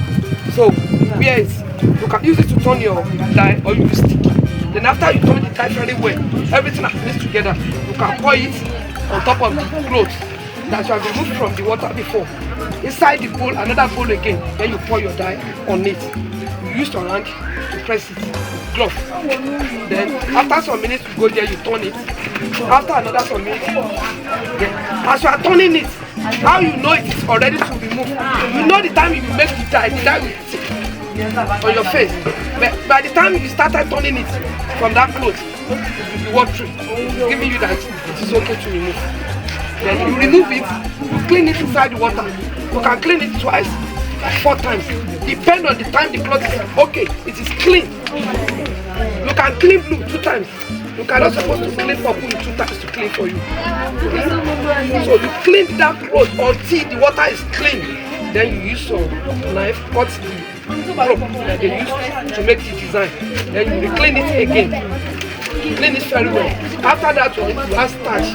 So wear it. You can use it to turn your dye or you use stick. Then after you turn the dye very well, everything has mixed together. You can pour it on top of the clothes that you have removed from the water before. Inside the bowl, another bowl again. Then you pour your dye on it. You use your hand to press it with glove. Then after some minutes you go there, you turn it. After another some minutes, then as you are turning it, how you know it is already to remove? You know the time you make the dye will stick on your face. But by the time you started turning it from that clothes, it will walk through, giving you that it is okay to remove. Then you remove it, you clean it inside the water. You can clean it twice, 4 times. Depend on the time the cloth is okay, it is clean. You can clean blue 2 times. You cannot supposed to clean purple 2 times to clean for you. So you clean that cloth until the water is clean. Then you use some knife, cut the rope that they use to make the design. Then you clean it again. Clean it very well. After that one, you add starch.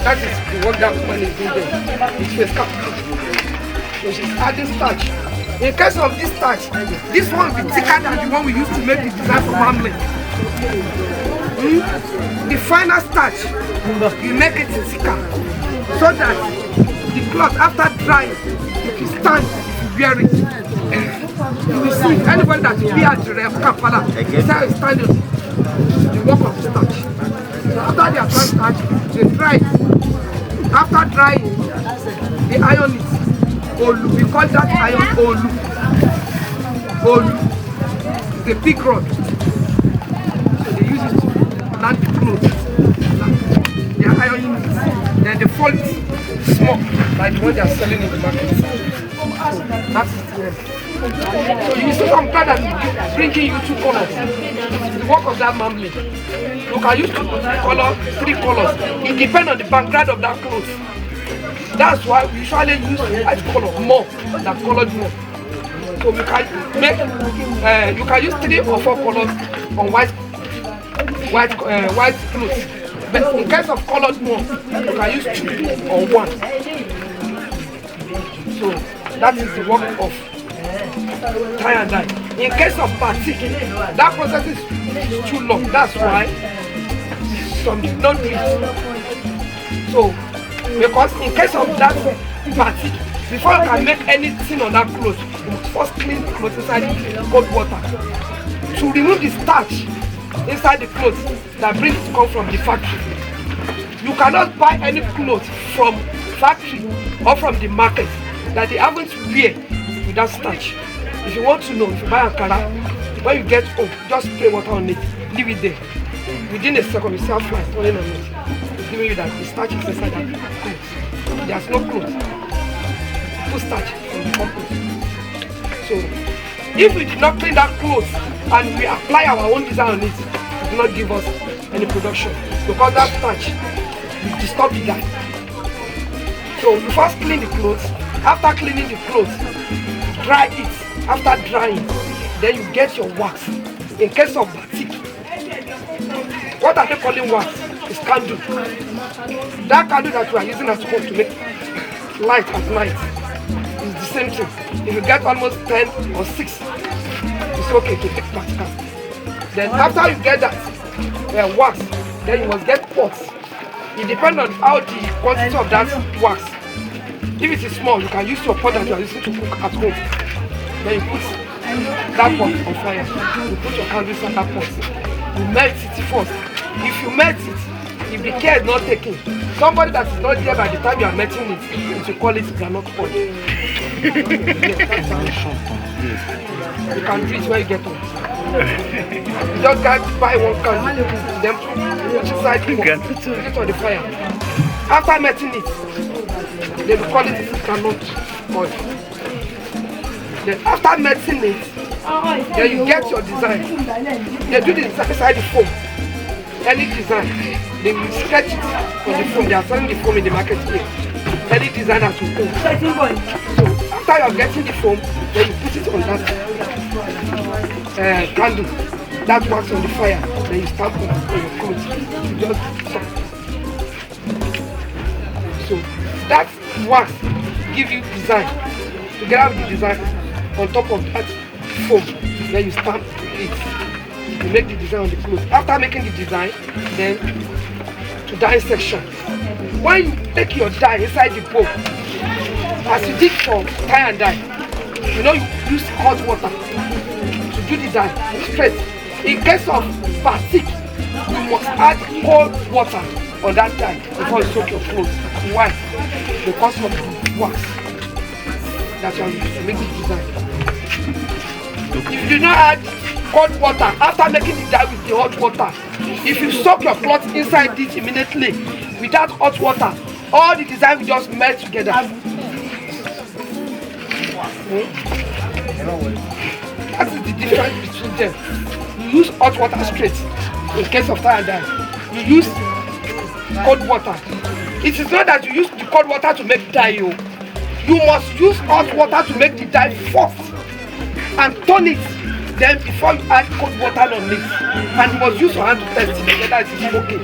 That is the work that woman is doing there. It's face cap. So she's adding starch. In case of this starch, this one will be thicker than the one we used to make the design for family. The final starch, you make it thicker so that the cloth after drying, if you stand, you wear it. You will see anybody that wears the kafala, is standing the work of starch. So after they apply starch, they dry it. After drying, they iron it. Olu, we call that iron olu. Olu is the big rod. So they use it to land the clothes. They are ironing it. Then they fold it small, like the one they are selling in the market. So that's it. So you see some kind of bringing you 2 colors. The work of that mammy. You can use 2 colors, 3 colors. It depends on the background of that clothes. That's why we usually use white color more than colored more. So you can make, you can use 3 or 4 colors on white clothes. But in case of colored more, you can use 2 or 1. So that is the work of tie and dye. In case of batik, that process is too long. That's why some did not do it. So because in case of that batik, before you can make anything on that clothes, you must first clean the clothes inside cold water to remove the starch inside the clothes that brings it come from the factory. You cannot buy any clothes from factory or from the market that they haven't wear without starch. If you want to know, if you buy Ankara, when you get home, just spray water on it, leave it there. Within a second, you see how flies turning on it. It's giving you that the starch is inside that clothes. There's no clothes. Put starch from the compost. So, if we did not clean that clothes and we apply our own design on it, it will not give us any production because that starch will disturb the dye. So, you first clean the clothes. After cleaning the clothes, dry it. After drying, then you get your wax. In case of batik, what are they calling wax? It's candle. That candle that we are using at home to make light at night is the same thing. If you get almost 10 or 6, it's okay to take practical. Then after you get that wax, then you must get pots. It depends on how the quantity of that wax. If it is small, you can use your pot that you are using to cook at home. Then you put that pot on fire. You put your candles on that pot. You melt it first. If you melt it, if the care is not taken, somebody that is not there by the time you are melting it, you should call it groundnut oil. You can do it when you get home. You just got to buy one can, then put inside the pot, put it on the fire. After melting it, they will call it cannot oil. Then after melting it, then you get your design. They do the design inside the foam. Any design, they will stretch it on the foam. They are selling the foam in the market here. Any design that you own. So after you're getting the foam, then you put it on that candle. That wax on the fire. Then you stamp on your clothes. You just stop. So that wax give you design. Together with the design on top of that foam, then you stamp it. You make the design on the clothes. After making the design, then to dye section. When you take your dye inside the bowl, as you did for tie and dye, you know you use hot water to do the dye straight. In case of batik, you must add cold water on that dye before you soak your clothes. Why? Because of the wax that you are used to make the design. If you do not add cold water after making the dye with the hot water, if you soak your cloth inside it immediately without hot water, all the design will just melt together. That is the difference between them. You use hot water straight in case of tie and dye. You use cold water. It is not that you use the cold water to make dye. You must use hot water to make the dye first and turn it. Then before you add cold water on it, and you must use your hand to test it whether it is okay,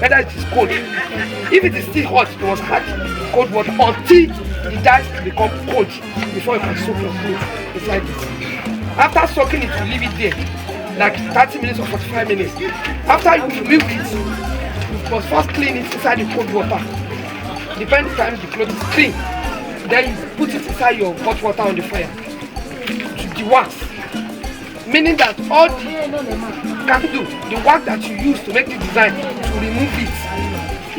whether it is cold. If it is still hot, you must add cold water until the dye become cold before you can soak your clothes inside it. After soaking it, you leave it there like 30 minutes or 45 minutes. After you remove it, you must first clean it inside the cold water. Depending on the time the clothes is clean, then you put it inside your hot water on the fire to de-wax. Meaning that all the candle, the wax that you use to make the design, to remove it.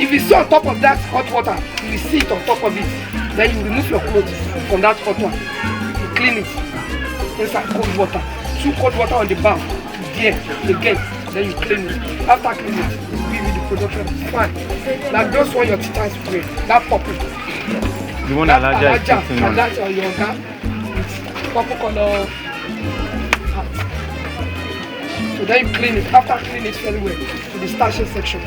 If you see on top of that hot water, you will see it on top of it. Then you remove your clothes from that hot water. You clean it inside cold water. 2 cold water on the back, there again. Then you clean it. After cleaning it, you give it the production. Fine. Like those one your teacher spray, that purple. The one Alaja is putting on. That's on your hair. Purple color. So then you clean it. After cleaning it very well to the starching section.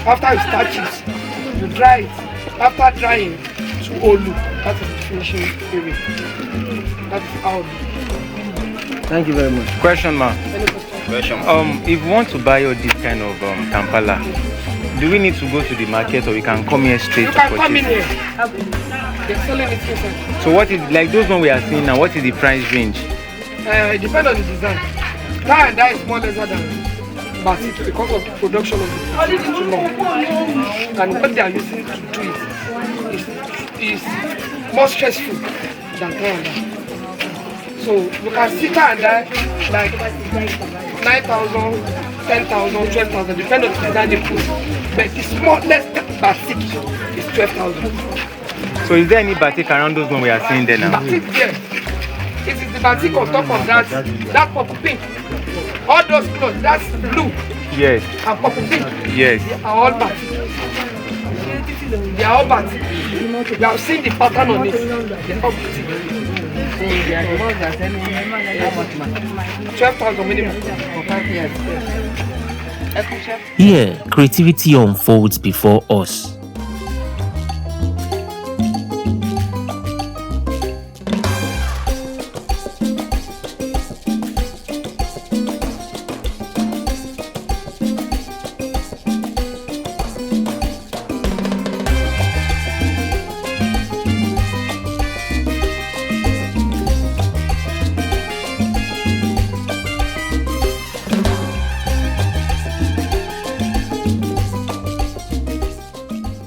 After you starch it, you dry it. After drying to Olu, that is the finishing area. That is how. Thank you very much. Question, ma. Any question? If we want to buy all this kind of Kampala, do we need to go to the market or we can come here straight You to can purchase? come in here. They're selling it inside. So what is, like those one we are seeing now, what is the price range? It depends on the design. Tie and dye is more lesser than batik because of the production of it. It's too long. And what they are using to do it is more stressful than tie and dye. So you can see tie and dye like 9,000, 10,000, 12,000, depending on the design they put. But the smallest batik is 12,000. So is there any batik around those one we are seeing there now? Batik, yes. It is the batik on top of that purple pink. All those clothes, that's blue Yes. and purple pink. Yes. They are all batik. They are all batik. You have seen the pattern on it. They are all batik. 12,000 minimum. Here, creativity unfolds before us.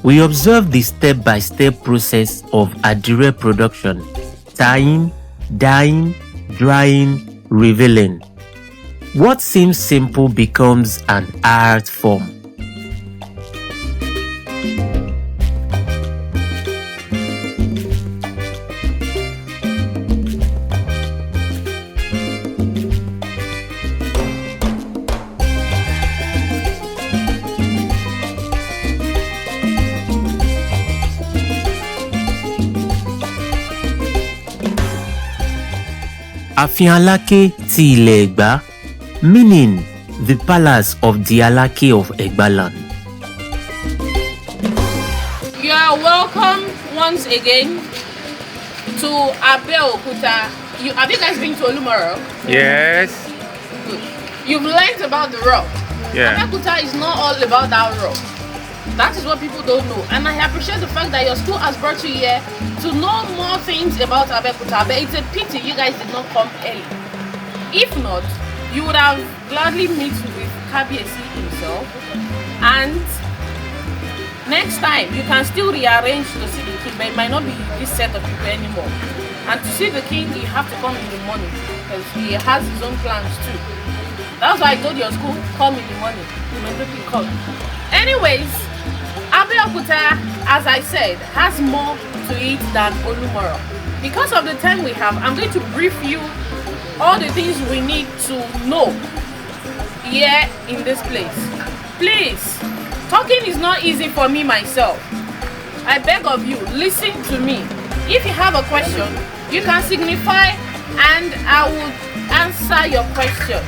We observe the step-by-step process of Adire production: tying, dyeing, drying, revealing. What seems simple becomes an art form. Ààfin Aláké ti ilẹ̀ Ẹ̀gbá, meaning the palace of the Aláké of Egbaland. You are welcome once again to Abeokuta. Have you guys been to Olumoro? Yes. Good. You've learned about the rock. Yeah. Abeokuta is not all about that rock. That is what people don't know. And I appreciate the fact that your school has brought you here to know more things about Abeokuta. But it's a pity you guys did not come early. If not, you would have gladly met with Kabiesi himself. And next time, you can still rearrange to see the king, but it might not be this set of people anymore. And to see the king, you have to come in the morning because he has his own plans too. That's why I told your school, come in the morning. You may not be come. Anyways, Abeokuta, as I said, has more to it than Olumoro. Because of the time we have, I'm going to brief you all the things we need to know here in this place. Please, talking is not easy for me myself. I beg of you, listen to me. If you have a question, you can signify and I will answer your question.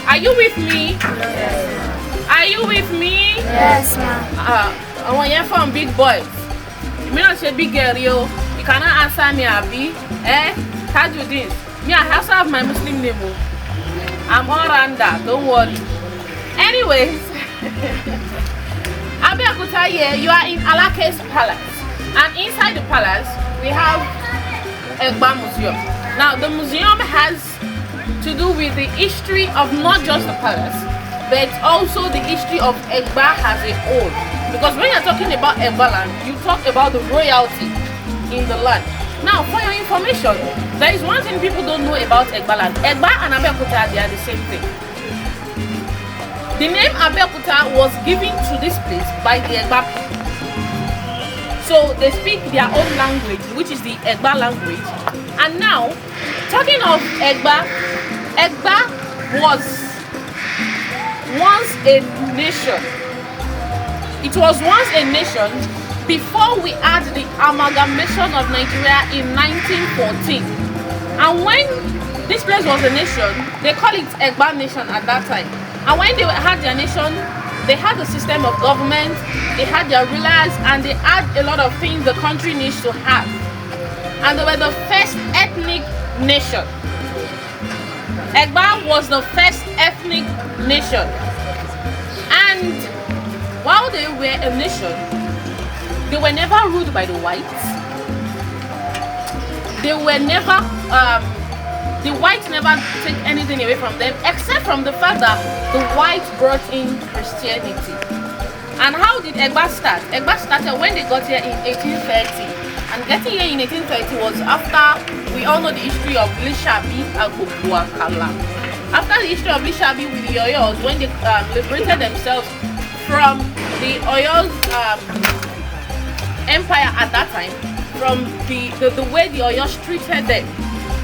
Are you with me? Yes. Are you with me? Yes, ma'am. I want you from big boys. You may not say big girl, you cannot answer me, Abi. How do this? Me, I also have my Muslim name. I'm all around that, don't worry. Anyways, Abeokuta here, you are in Alake's palace. And inside the palace, we have Egba Museum. Now, the museum has to do with the history of not just the palace, but also the history of Egba as a whole. Because when you're talking about Egbaland, you talk about the royalty in the land. Now, for your information, there is one thing people don't know about Egbaland. Egba and Abeokuta, they are the same thing. The name Abeokuta was given to this place by the Egba people. So they speak their own language, which is the Egba language. And now, talking of Egba, Egba was once a nation. It was once a nation before we had the amalgamation of Nigeria in 1914. And when this place was a nation, they call it Egba Nation at that time. And when they had their nation, they had a system of government, they had their rulers, and they had a lot of things the country needs to have. And they were the first ethnic nation. Egba was the first ethnic nation. And while they were a nation, they were never ruled by the whites. They were never, the whites never take anything away from them, except from the fact that the whites brought in Christianity. And how did Egba start? Egba started when they got here in 1830. And getting here in 1830 was after, we all know the history of Lishabi and Abeokuta. After the history of Lishabi with the Oyos, when they liberated themselves from the Oyos empire at that time, from the way the Oyos treated them,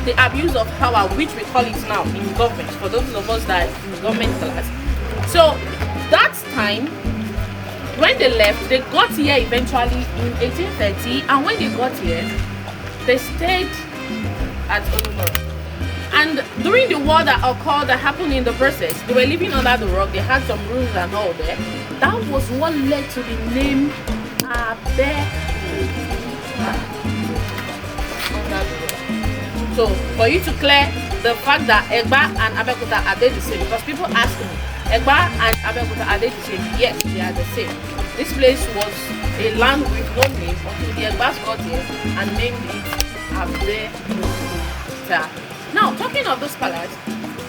the abuse of power, which we call it now in government, for those of us that are in the government class. So that time, when they left, they got here eventually in 1830, and when they got here, they stayed at Olumoro. And during the war that occurred, that happened in the process, they were living under the rock, they had some rules and all there. That was what led to the name Abeokuta. So, for you to clear the fact that Egba and Abeokuta are they the same, because people ask me, Egba and Abeokuta are they the same? Yes, they are the same. This place was a land with no name until the Egbas got here and named it Abeokuta. Now, talking of this palace,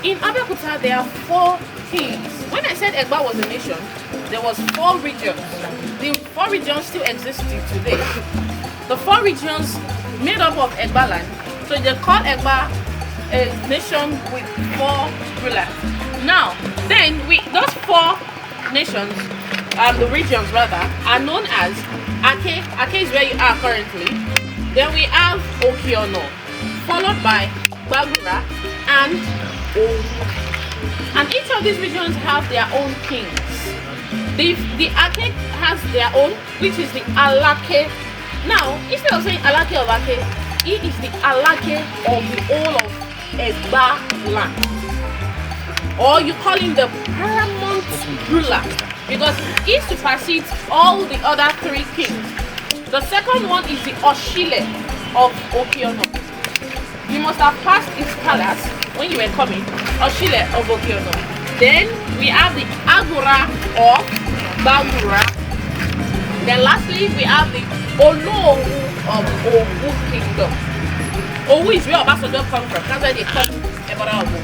in Abeokuta there are 4 kings. When I said Egba was a nation, there was 4 regions. The 4 regions still exist till today. The 4 regions made up of Egba land. So they call Egba a nation with 4 rulers. Now, then those 4 nations, the regions rather, are known as Ake. Ake is where you are currently. Then we have Okiono, followed by Bagura and Owu. And each of these regions have their own kings. The Ake has their own, which is the Alake. Now, instead of saying Alake of Ake, he is the Alake of the whole of Egba land. Or you call him the paramount ruler because he supersedes all the other three kings. The second one is the Oshile of Okiono. You must have passed his palace when you were coming, Oshile of Okiono. Then we have the Agura of Bagura. Then lastly, we have the Olowu of Owu Kingdom. Owu is where Obasanjo come from. That's why they call Ebora Owu.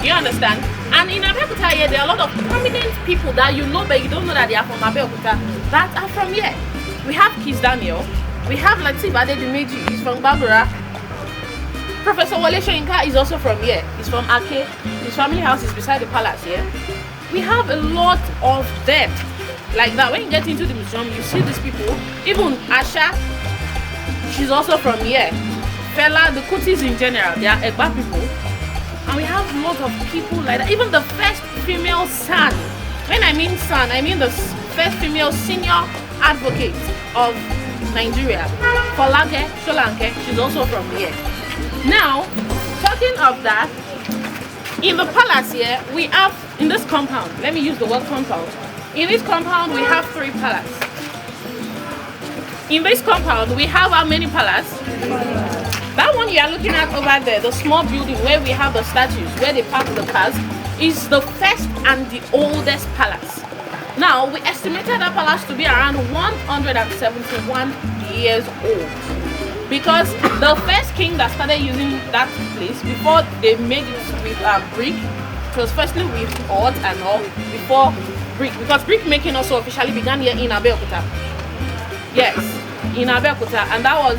You understand? And in Abeokuta here, there are a lot of prominent people that you know, but you don't know that they are from Abeokuta that are from here. We have Kis Daniel. We have Lateef Adedimeji. He's from Bagura. Professor Wole Soyinka is also from here. He's from Ake. His family house is beside the palace here. We have a lot of them like that. When you get into the museum, you see these people. Even Asha, she's also from here. Fela, the Kutis in general, they are Egba people. And we have a lot of people like that. Even the first female son. When I mean son, I mean the first female senior advocate of Nigeria. Folake Sholanke, she's also from here. Now, talking of that, in the palace here, we have, in this compound, let me use the word compound. In this compound, we have 3 palaces. In this compound, we have how many palaces? That one you are looking at over there, the small building where we have the statues, where they park the cars, is the first and the oldest palace. Now, we estimated that palace to be around 171 years old. Because the first king that started using that place, before they made it with brick, it was firstly with odd and all, before brick. Because brick making also officially began here in Abeokuta. Yes, in Abeokuta, and that was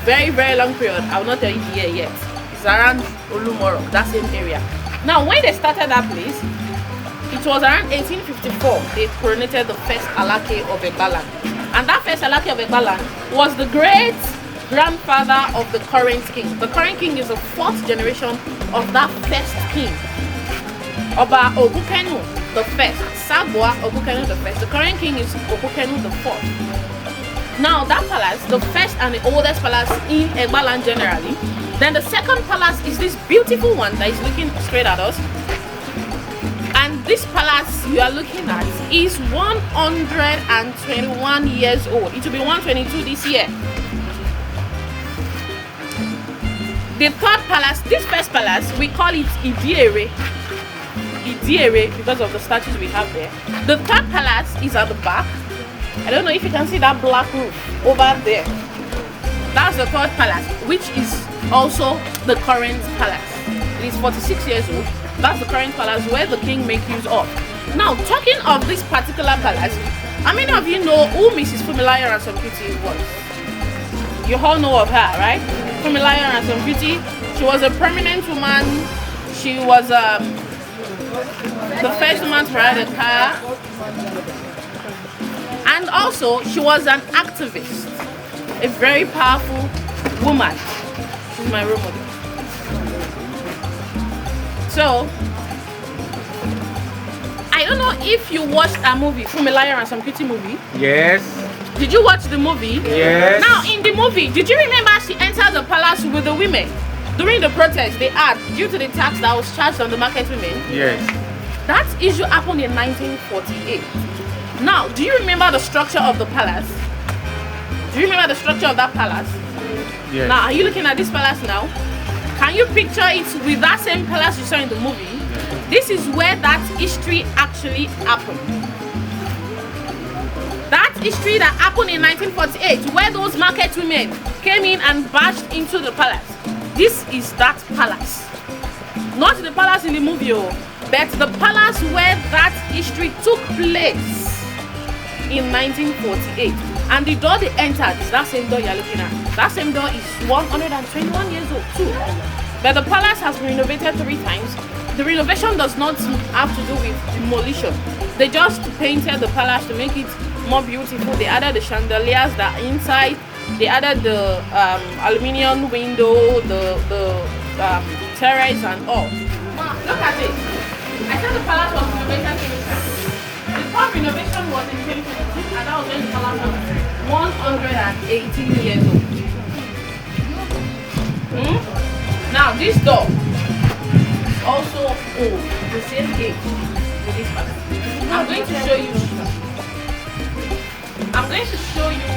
very, very long period. I will not tell you the year yet. It's around Olumoro, that same area. Now, when they started that place, it was around 1854 they coronated the first Alake of Egbaland. And that first Alake of Egbaland was the great grandfather of the current king. The current king is the 4th generation of that first king. Oba Obukenu the first. Sagwa Obukenu the first. The current king is Obukenu the 4th. Now that palace, the first and the oldest palace in Egbaland generally. Then the second palace is this beautiful one that is looking straight at us. And this palace you are looking at is 121 years old. It will be 122 this year. The third palace, this first palace, we call it Idiere. Idiere because of the statues we have there. The third palace is at the back. I don't know if you can see that black roof over there. That's the third palace, which is also the current palace. It is 46 years old. That's the current palace where the king makes use of. Now, talking of this particular palace, how many of you know who Mrs. Fumilayo Ransome-Kuti was? You all know of her, right? Fumilayo Ransome-Kuti. She was a prominent woman. She was the first woman to ride a car. And also, she was an activist. A very powerful woman. She's my role model. So, I don't know if you watched a movie, Fumilayo Ransome-Kuti movie. Yes. Did you watch the movie? Yes. Now, in the movie, did you remember she entered the palace with the women? During the protest, they had, due to the tax that was charged on the market women. Yes. That issue happened in 1948. Now, do you remember the structure of the palace? Do you remember the structure of that palace? Yes. Now, are you looking at this palace now? Can you picture it with that same palace you saw in the movie? This is where that history actually happened. That history that happened in 1948, where those market women came in and barged into the palace. This is that palace. Not the palace in the movie, but the palace where that history took place in 1948. And the door they entered is that same door you're looking at. That same door is 121 years old too. But the palace has been renovated 3 times. The renovation does not have to do with demolition. They just painted the palace to make it more beautiful. They added the chandeliers that are inside. They added the aluminium window, the terrace and all. Look at it. I said the palace was renovated 3 times. The first renovation was in 2022, and that was when the palace was 118 years old. Now this dog also old, the same age with this palace. I'm going to show you. I'm going to show you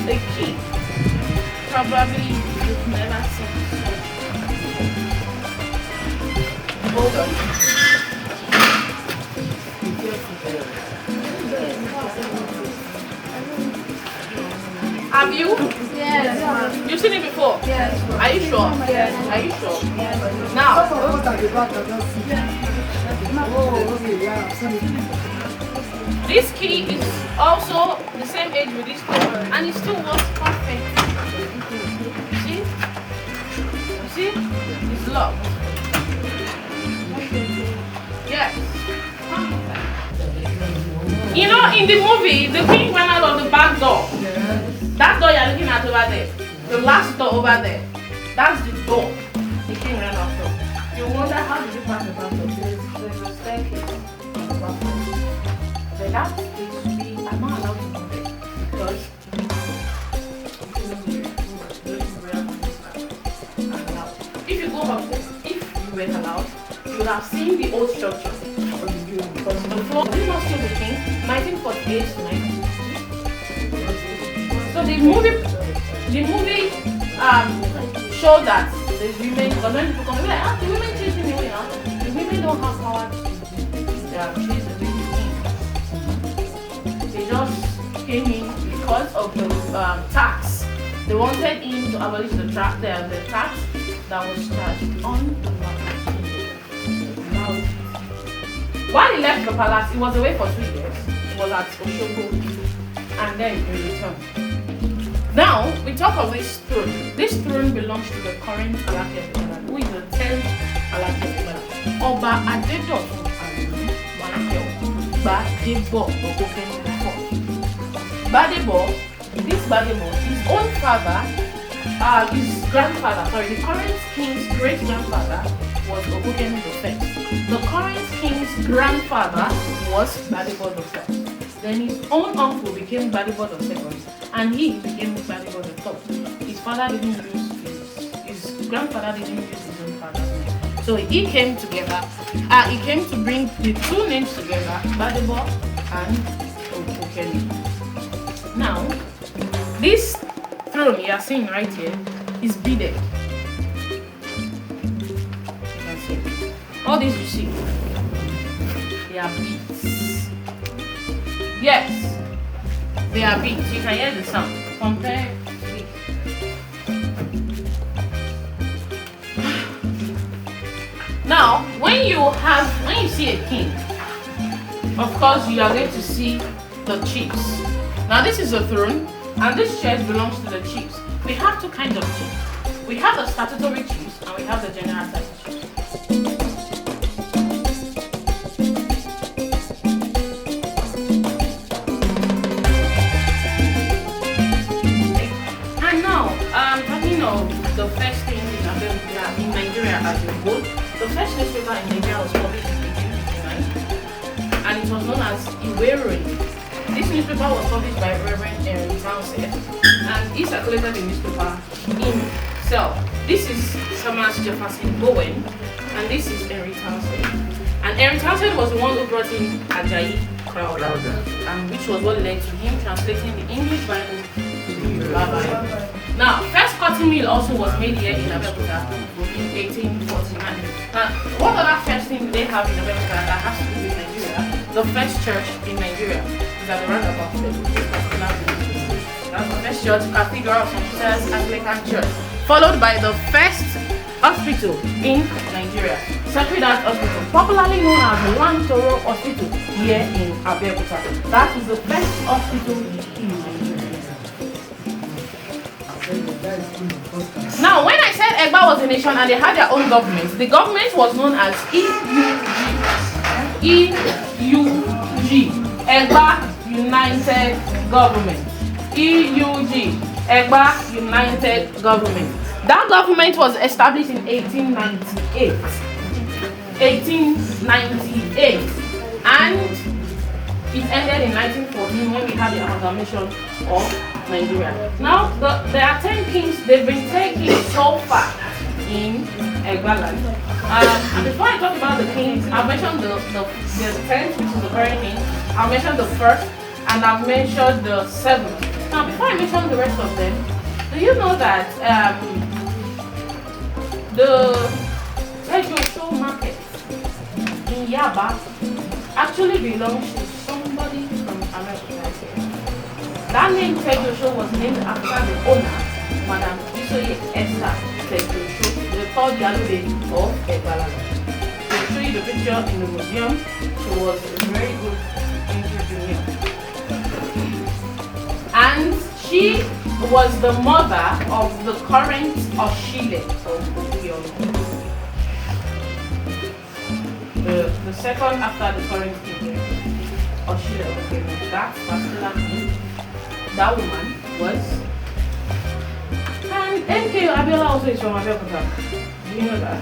the key. Probably you've never seen such. Hold on. Have you? Yes. You've seen it before? Yes. Are you sure? Yes. Are you sure? Yes. Now. This key is also the same age with this door, and it still works perfect. See? You see? It's locked. Yes. You know, in the movie, the king ran out of the back door. That door you're looking at over there, the last door over there, that's the door the king ran out of. You wonder how did you pass the back door? There's a staircase on the back door. But that is we are not allowed to go there because if you go up there, if you were allowed, you would have seen the old structure. Because before this was still the king, 1948 to 1960. So the movie showed that the women, because when people come, like, the women chasing the way now. The women don't have power to chase the baby king. They just came in because of the tax. They wanted him to abolish the tax that was charged on the market. While he left the palace, he was away for 2 years. He was at Oshogo, and then he returned. Now, we talk of this throne. This throne belongs to the current Alake Emperor, who is the 10th Alake Emperor. Oba Adebayo Badebo Badebo, this Badebo, his own father, his grandfather, sorry, the current king's great-grandfather was Obokene the First. The current king's grandfather was Badebo the First. Then his own uncle became Badebo the Second, and he became Badebo the Third. His father didn't use his grandfather didn't use his own father's name. So he came together. He came to bring the two names together, Badebo and Obokene. Now, this throne you are seeing right here is beaded. You can see all these you see, they are beads. Yes, they are beads. You can hear the sound. Compare to this. Now, when you see a king, of course you are going to see the chiefs. Now this is a throne, and this chair belongs to the chiefs. We have two kinds of chiefs. We have the statutory chiefs, and we have the general title chiefs. And now, talking of the first thing in Nigeria as a whole, the first newspaper in Nigeria was published in 1859, and it was known as Iwere. This newspaper was published by Reverend Taiwo, and he circulated the newspaper himself. This is Thomas Jefferson Bowen, and this is Henry Townsend. And Henry Townsend was the one who brought in Ajayi Crowther, and which was what led to him translating the English Bible to the Yoruba Bible. Now, first cotton mill also was made here in Abeokuta in 1849. Now, what other first thing they have in Abeokuta that has to do with Nigeria? The first church in Nigeria is at the roundabout of this particular building. That's the first church, Cathedral of St. Peter's Anglican Church, followed by the first hospital in Nigeria, Sacred Heart Hospital, popularly known as the Lantoro Hospital here in Abeokuta. That is the first hospital in Nigeria. Now, when I said Egba was a nation and they had their own government, the government was known as EUG. EUG, Egba United Government. EUG, Egba United Government. That government was established in 1898. 1898. And It ended in 1914 when we had the amalgamation of Nigeria. Now, there are 10 kings, they've been taken so far in Egbaland. And before I talk about the kings, I've mentioned the 10th, which is the current king. I've mentioned the first, and I've mentioned the 7th. Now, before I mention the rest of them, do you know that the Tejo market in Yaba actually belongs to somebody from America? That name Tejo was named after the owner, Madam Bisoye Esther Tejo, the third yellow lady of Egbaland. They'll show you the picture in the museum. She was a very good entrepreneur. And she was the mother of the current Oshile of Obiyo. The second after the current king, Oshile of Obiyo. That particular king, that woman was. And MK Abiola also is from Abeokuta. Do you know that?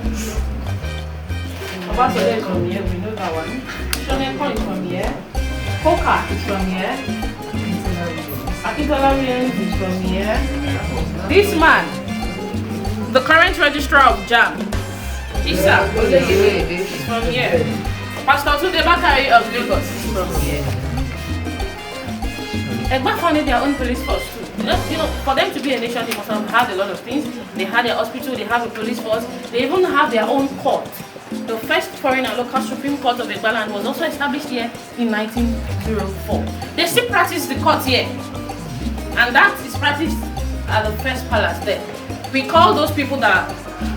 Obasanjo is from here, we know that one. Shoneko is from here. Koka is from here. Akintola Williams is from here. This man, the current registrar of JAM, Isa Odeyeye, is from here. Pastor Tunde Bakari of Lagos is from here. Egba founded their own police force too. You know, for them to be a nation, they must have had a lot of things. They had their hospital, they have a police force, they even have their own court. The first foreign and local Supreme Court of Egbaland was also established here in 1904. They still practice the court here. And that is practiced at the first palace there. We call those people that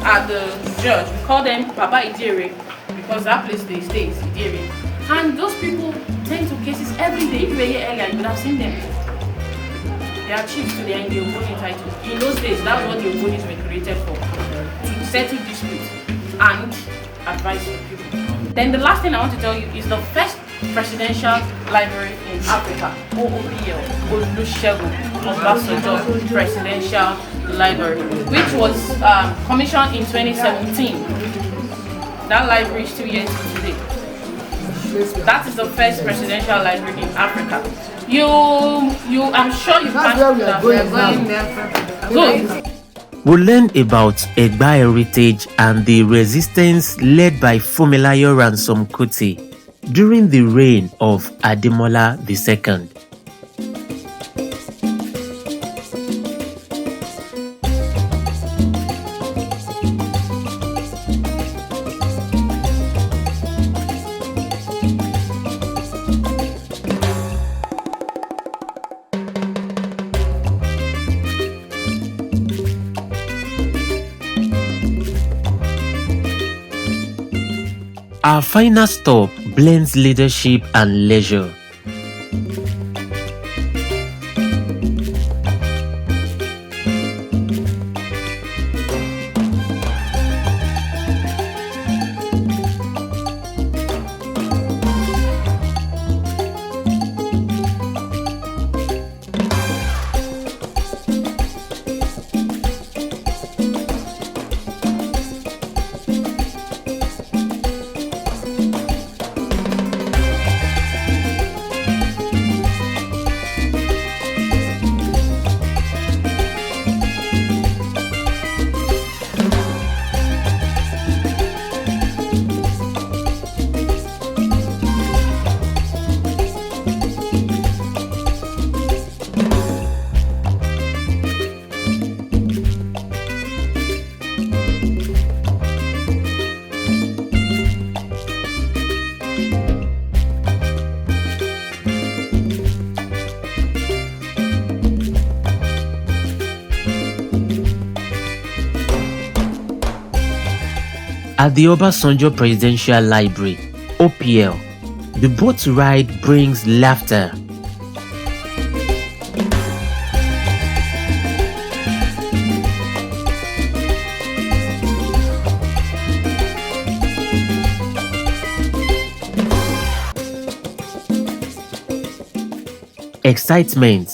are the judge, we call them Baba Idire, because that place they stay is Idire. And those people tend to cases every day. If you were here earlier, you would have seen them. They are chiefs to their Ogoni title. In those days, that's what the Ogonis were created for, to settle disputes and advise the people. Then the last thing I want to tell you is the first presidential library in Africa, OOPL, Olusegun Obasanjo Presidential Library, which was commissioned in 2017. That library is still here today. That is the first presidential library in Africa. I'm sure you That's where we are going now. Good. We'll learn about Egba heritage and the resistance led by Funmilayo Ransom Kuti during the reign of Ademola II. Our final stop blends leadership and leisure. At the Obasanjo Presidential Library, OPL, the boat ride brings laughter. Excitement.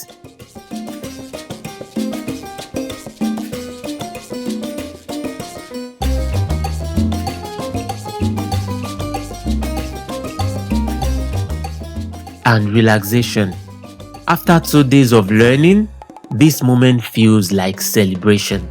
and relaxation. After 2 days of learning, this moment feels like celebration.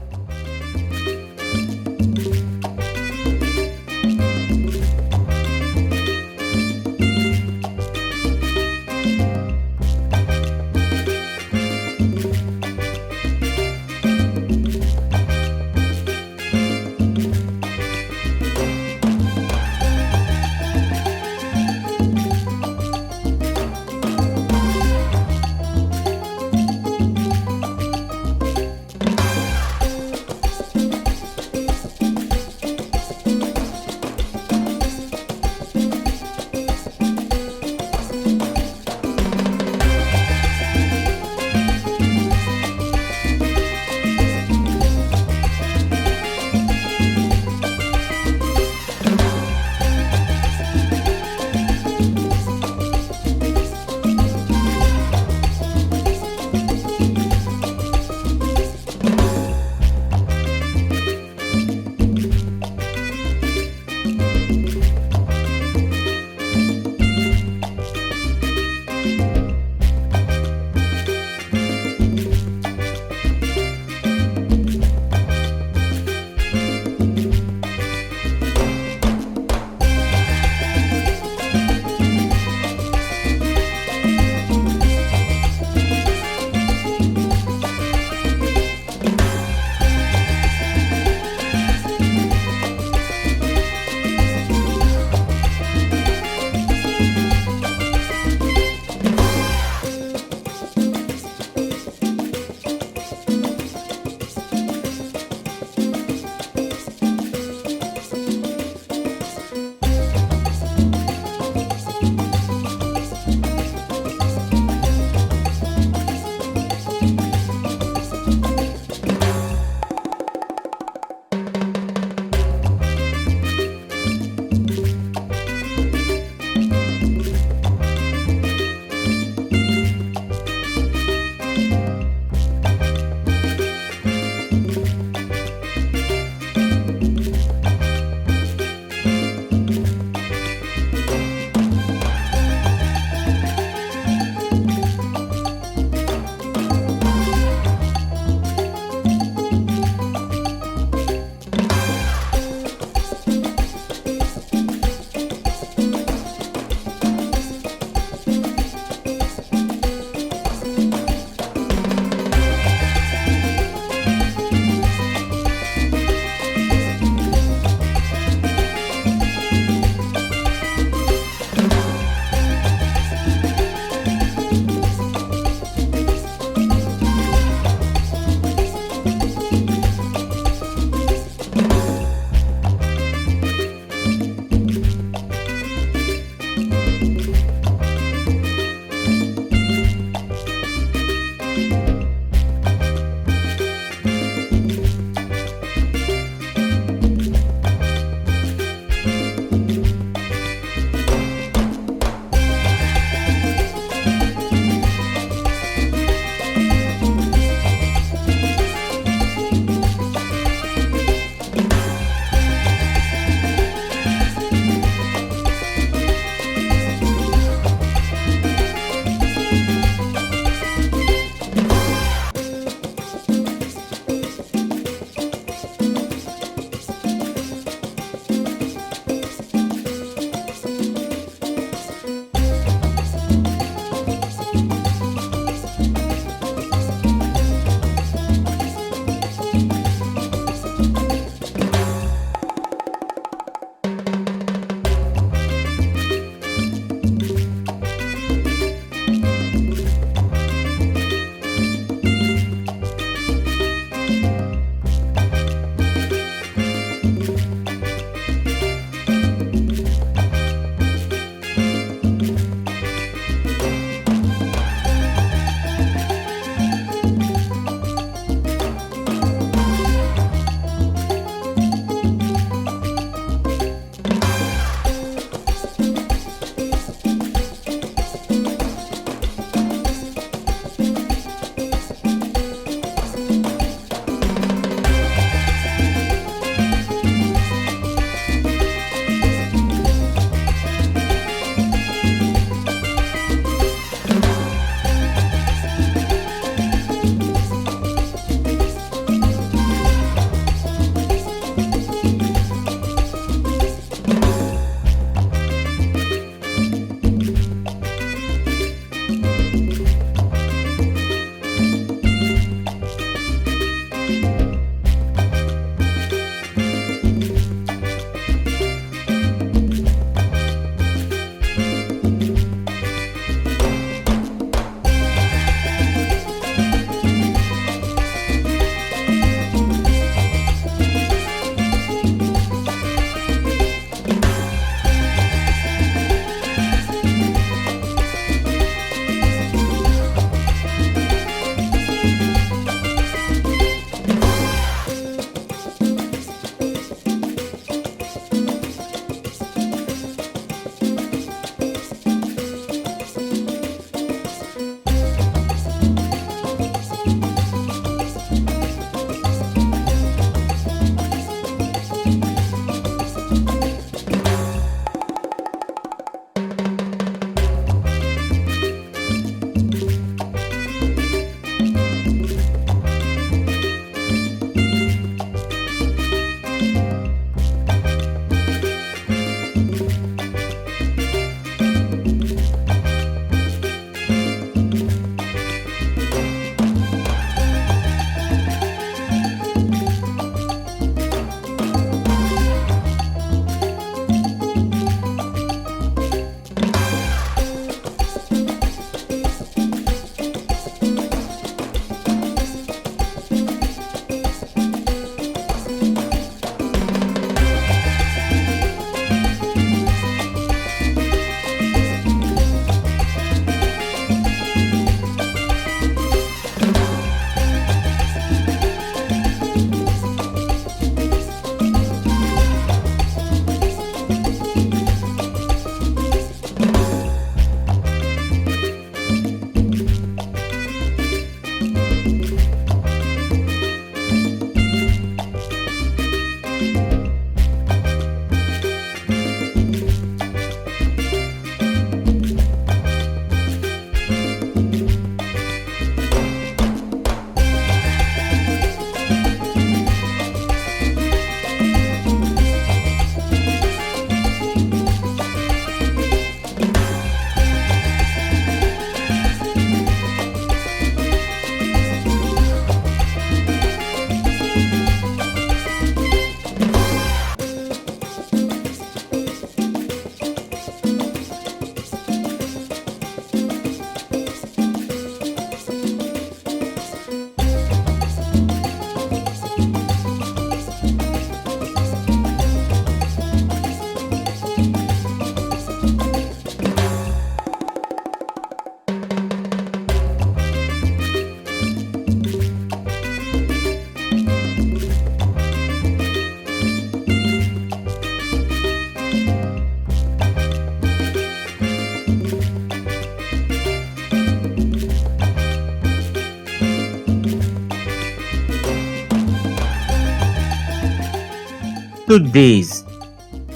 Good days,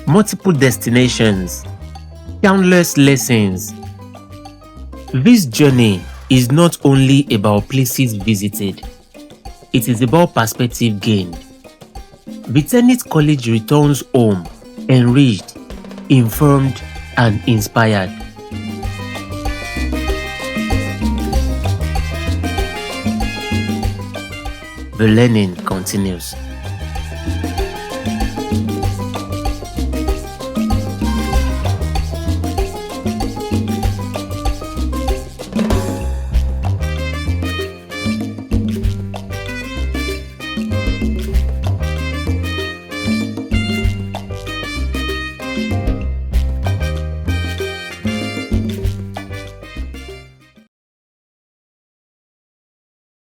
multiple destinations, countless lessons. This journey is not only about places visited, it is about perspective gained. The Tenets College returns home enriched, informed, and inspired. The learning continues.